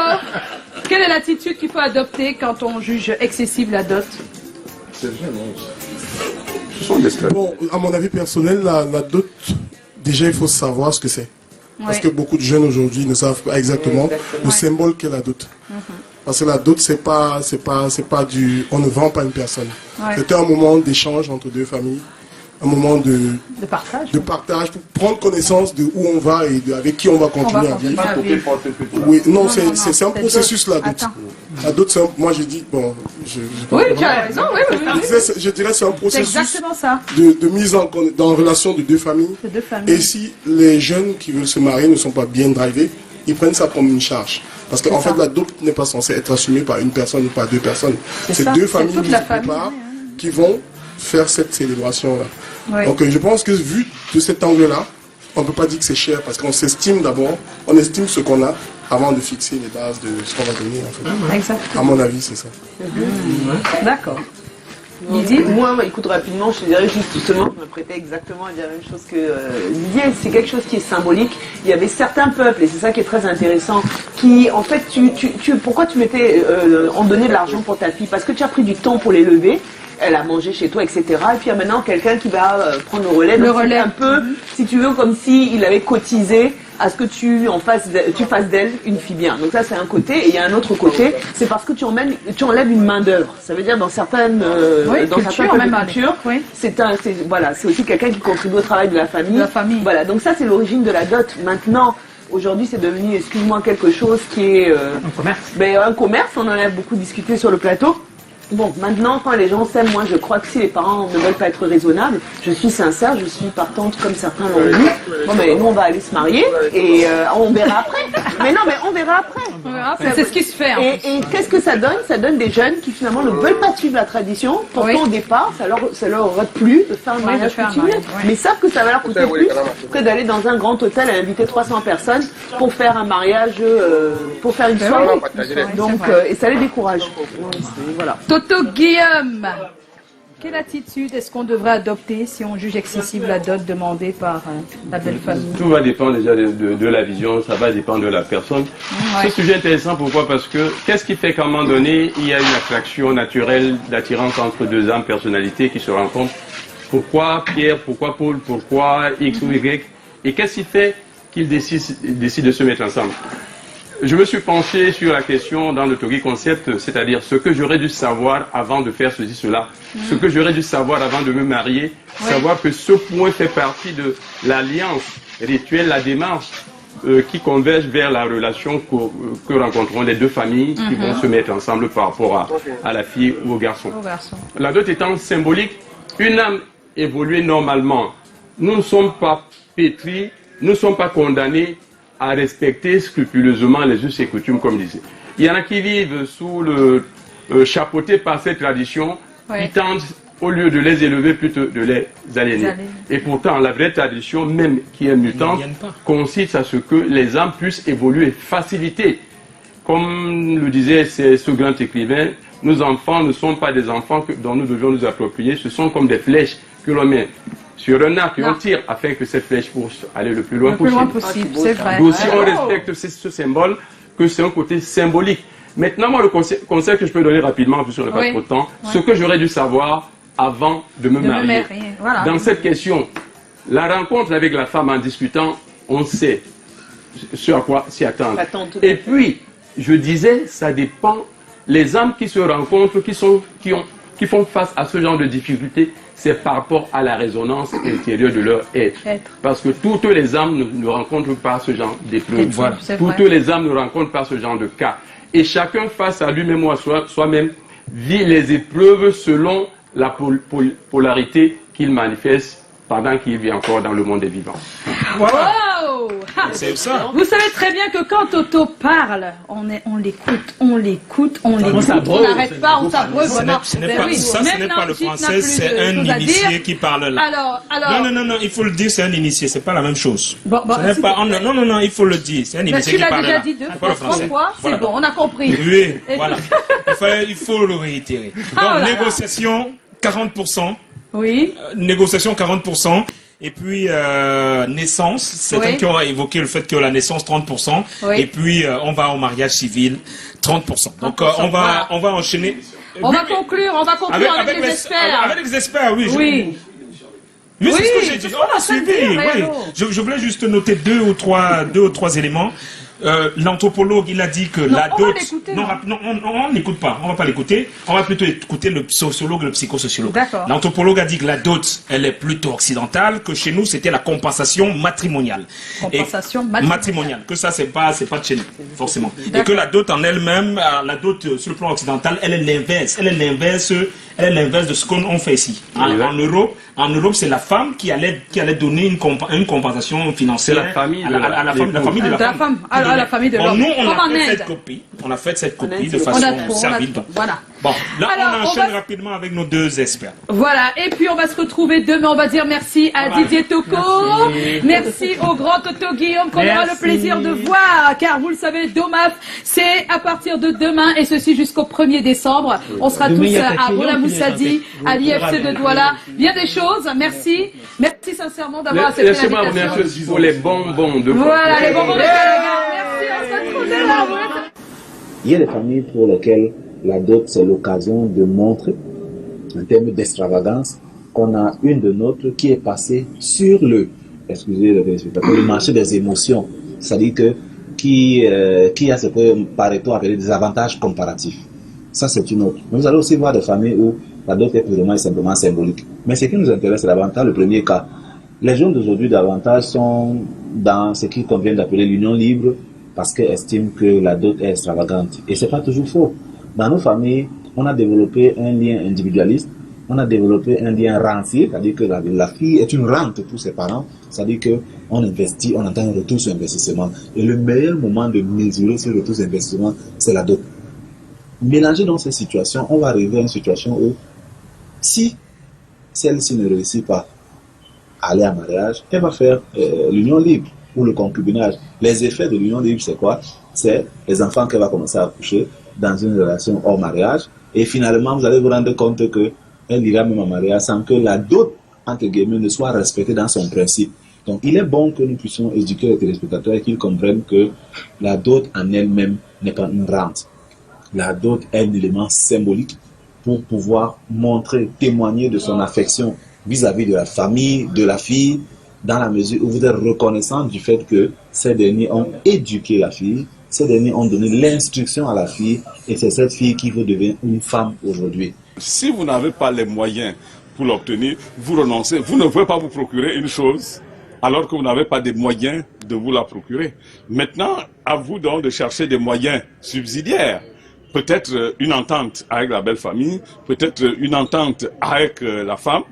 [SPEAKER 1] quelle est l'attitude qu'il faut adopter quand on juge excessive la dot?
[SPEAKER 3] C'est vrai, non.
[SPEAKER 6] Bon, à mon avis personnel, la dot, déjà il faut savoir ce que c'est. Parce que beaucoup de jeunes aujourd'hui ne savent pas exactement le symbole qu'est la dot. Parce que la dot, c'est pas du, on ne vend pas une personne. C'est un moment d'échange entre deux familles, un moment de partage pour prendre connaissance de où on va et avec qui on va continuer à vivre. Oui, non, c'est un processus la dot. La dot, moi j'ai dit, bon,
[SPEAKER 1] oui, tu as raison, oui.
[SPEAKER 6] Je dirais c'est un processus
[SPEAKER 1] exactement ça.
[SPEAKER 6] de mise en relation de deux familles. Et si les jeunes qui veulent se marier ne sont pas bien drivés, ils prennent ça comme une charge. Parce qu'en fait, la dot n'est pas censée être assumée par une personne ou par deux personnes. C'est deux familles mises quelque part qui vont faire cette célébration-là. Oui. Donc je pense que vu de cet angle-là, on ne peut pas dire que c'est cher parce qu'on s'estime d'abord, on estime ce qu'on a avant de fixer les bases de ce qu'on va donner. En fait.
[SPEAKER 1] Exactement.
[SPEAKER 6] À mon avis, c'est ça.
[SPEAKER 1] D'accord.
[SPEAKER 2] Moi, écoute, rapidement, je te dirais justement, je me prêtais exactement à dire la même chose que Didier, c'est quelque chose qui est symbolique. Il y avait certains peuples, et c'est ça qui est très intéressant, qui, en fait, pourquoi tu mettais, on donnait de l'argent pour ta fille? Parce que tu as pris du temps pour l'élever, elle a mangé chez toi, etc. Et puis il y a maintenant quelqu'un qui va prendre le relais. Donc, c'est un peu, si tu veux, comme s'il avait cotisé à ce que tu fasses d'elle une fille bien. Donc ça c'est un côté, et il y a un autre côté, c'est parce que tu enlèves une main d'œuvre. Ça veut dire dans certaines cultures, c'est aussi quelqu'un qui contribue au travail de la famille. Voilà, donc ça c'est l'origine de la dot. Maintenant, aujourd'hui c'est devenu, excuse-moi, quelque chose qui est un commerce. Un commerce, on en a beaucoup discuté sur le plateau. Bon, maintenant, quand les gens s'aiment, moi je crois que si les parents ne veulent pas être raisonnables, je suis sincère, je suis partante comme certains l'ont dit. Bon, mais nous on va aller se marier et on verra après. Mais non, mais on verra après.
[SPEAKER 1] C'est ce qui se fait.
[SPEAKER 2] Et qu'est-ce que ça donne? Ça donne des jeunes qui finalement ne veulent pas suivre la tradition. Pourtant au départ, ça leur aurait plu de faire un mariage coutumier. Mais ils savent que ça va leur coûter plus que d'aller dans un grand hôtel et inviter 300 personnes pour faire un mariage, pour faire une soirée. Donc, et ça les décourage. Voilà.
[SPEAKER 1] Toto Guillaume, quelle attitude est-ce qu'on devrait adopter si on juge excessive la dot demandée par la belle famille?
[SPEAKER 5] Tout va dépendre déjà de la vision, ça va dépendre de la personne. Ce sujet est intéressant, pourquoi? Parce que qu'est-ce qui fait qu'à un moment donné, il y a une attraction naturelle d'attirance entre deux âmes, personnalités qui se rencontrent? Pourquoi Pierre, pourquoi Paul, pourquoi X ou Y? Et qu'est-ce qui fait qu'ils décident de se mettre ensemble? Je me suis penché sur la question dans le Tori Concept, c'est-à-dire ce que j'aurais dû savoir avant de faire ceci, cela. Ce que j'aurais dû savoir avant de me marier, savoir que ce point fait partie de l'alliance rituelle, la démarche qui converge vers la relation que rencontreront les deux familles qui vont se mettre ensemble par rapport à la fille ou au garçon. La dot étant symbolique, une âme évoluée normalement. Nous ne sommes pas pétris, nous ne sommes pas condamnés à respecter scrupuleusement les us et coutumes, comme disait. Il y en a qui vivent sous le chapeauté par cette tradition, qui tentent, au lieu de les élever, plutôt de les aliéner. Et pourtant, la vraie tradition, même qui est mutante, consiste à ce que les âmes puissent évoluer, faciliter. Comme le disait ce grand écrivain, nos enfants ne sont pas des enfants dont nous devons nous approprier, ce sont comme des flèches que l'on met sur un arc et on tire afin que cette flèche puisse aller le plus loin possible.
[SPEAKER 1] C'est vrai.
[SPEAKER 5] Donc si on respecte ce symbole, que c'est un côté symbolique. Maintenant, moi, le conseil que je peux donner rapidement, puisqu'on n'a pas trop de temps, ce que j'aurais dû savoir avant de me marier.
[SPEAKER 1] Voilà.
[SPEAKER 5] Dans cette question, la rencontre avec la femme en discutant, on sait ce à quoi s'y attendre. Et puis, je disais, ça dépend. Les âmes qui se rencontrent, qui font face à ce genre de difficultés, c'est par rapport à la résonance intérieure de leur être. Parce que toutes les âmes ne rencontrent pas ce genre d'épreuves.
[SPEAKER 4] Voilà.
[SPEAKER 5] Toutes les âmes ne rencontrent pas ce genre de cas. Et chacun face à lui-même ou à soi-même vit les épreuves selon la polarité qu'il manifeste pendant qu'il vit encore dans le monde des vivants.
[SPEAKER 1] Voilà.
[SPEAKER 15] C'est ça.
[SPEAKER 1] Vous savez très bien que quand Toto parle, on l'écoute, on n'arrête pas, on s'abreuve.
[SPEAKER 15] Ce n'est pas le français, c'est un initié qui parle là.
[SPEAKER 1] Alors,
[SPEAKER 15] Non, il faut le dire, c'est un initié, c'est pas la même chose.
[SPEAKER 1] Non,
[SPEAKER 15] il faut le dire, c'est un initié qui parle là.
[SPEAKER 1] Tu l'as déjà dit 2 fois, 3 fois, c'est bon, on a compris.
[SPEAKER 15] Oui, voilà. Il faut le réitérer. Donc, négociation, 40%.
[SPEAKER 1] Oui.
[SPEAKER 15] Négociation 40%. Et puis naissance, certains qui ont évoqué le fait que la naissance 30%. Et puis on va au mariage civil 30%. Donc on va enchaîner.
[SPEAKER 1] On va conclure avec les experts.
[SPEAKER 15] Avec les experts, oui.
[SPEAKER 1] Oui.
[SPEAKER 15] Oui, c'est ce que j'ai dit. On a suivi. Oui. Je voulais juste noter deux ou trois éléments. L'anthropologue, il a dit que la dot... on n'écoute pas, on va pas l'écouter. On va plutôt écouter le sociologue, le psychosociologue. L'anthropologue a dit que la dot, elle est plutôt occidentale, que chez nous, c'était la compensation matrimoniale. Matrimoniale. Que ça, c'est pas de chez nous, forcément. Et que la dot en elle-même, la dot sur le plan occidental, elle est l'inverse. Elle est l'inverse de ce qu'on fait ici. En Europe, c'est la femme qui allait donner une compensation financière à la famille de la femme. À la famille de l'homme. Nous, on a fait cette copie de façon servile.
[SPEAKER 1] Voilà.
[SPEAKER 15] Bon, là, on enchaîne rapidement avec nos deux experts.
[SPEAKER 1] Voilà, et puis on va se retrouver demain. On va dire merci à Didier Toko. Merci au grand Toto Guillaume qu'on aura le plaisir de voir. Car vous le savez, Domaf, c'est à partir de demain et ceci jusqu'au 1er décembre. On sera tous à Bola Moussadi, à l'IFC de Douala. Bien des choses. Merci. Merci sincèrement d'avoir accepté l'invitation.
[SPEAKER 5] Laissez-moi remercier pour les bonbons de
[SPEAKER 1] Voilà, les bonbons de Merci, on se retrouve demain.
[SPEAKER 16] Il y a des familles pour lesquelles la dot, c'est l'occasion de montrer, en termes d'extravagance, qu'on a une de nôtres qui est passée sur le marché des émotions. C'est-à-dire qui a ce que Pareto appelait des avantages comparatifs. Ça, c'est une autre. Mais vous allez aussi voir des familles où la dot est purement et simplement symbolique. Mais ce qui nous intéresse, c'est davantage le premier cas. Les jeunes d'aujourd'hui, davantage, sont dans ce qu'ils convient d'appeler l'union libre parce qu'ils estiment que la dot est extravagante. Et ce n'est pas toujours faux. Dans nos familles, on a développé un lien individualiste, on a développé un lien rentier, c'est-à-dire que la fille est une rente pour ses parents, c'est-à-dire qu'on investit, on entend un retour sur investissement. Et le meilleur moment de mesurer ce retour sur investissement, c'est la dot. Mélangé dans ces situations, on va arriver à une situation où, si celle-ci ne réussit pas à aller en mariage, elle va faire l'union libre ou le concubinage. Les effets de l'union libre, c'est quoi? C'est les enfants qu'elle va commencer à accoucher dans une relation hors mariage. Et finalement, vous allez vous rendre compte qu'elle ira même en mariage sans que la dot, entre guillemets, ne soit respectée dans son principe. Donc, il est bon que nous puissions éduquer les téléspectateurs et qu'ils comprennent que la dot en elle-même n'est pas une rente. La dot est un élément symbolique pour pouvoir montrer, témoigner de son affection vis-à-vis de la famille, de la fille, dans la mesure où vous êtes reconnaissant du fait que ces derniers ont éduqué la fille, ces derniers ont donné l'instruction à la fille, et c'est cette fille qui veut devenir une femme aujourd'hui.
[SPEAKER 17] Si vous n'avez pas les moyens pour l'obtenir, vous renoncez. Vous ne pouvez pas vous procurer une chose alors que vous n'avez pas de moyens de vous la procurer. Maintenant, à vous donc de chercher des moyens subsidiaires. Peut-être une entente avec la belle famille, peut-être une entente avec la femme,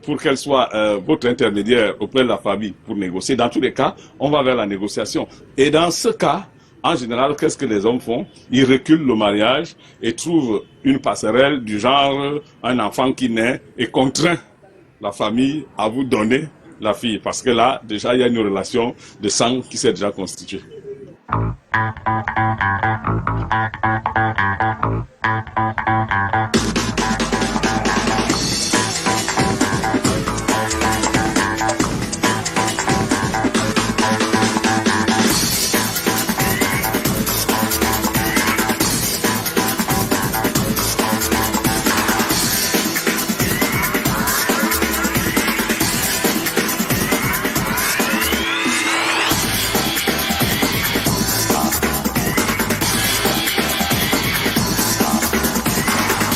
[SPEAKER 17] pour qu'elle soit votre intermédiaire auprès de la famille pour négocier. Dans tous les cas, on va vers la négociation. Et dans ce cas, en général, qu'est-ce que les hommes font? Ils reculent le mariage et trouvent une passerelle du genre un enfant qui naît et contraint la famille à vous donner la fille. Parce que là, déjà, il y a une relation de sang qui s'est déjà constituée.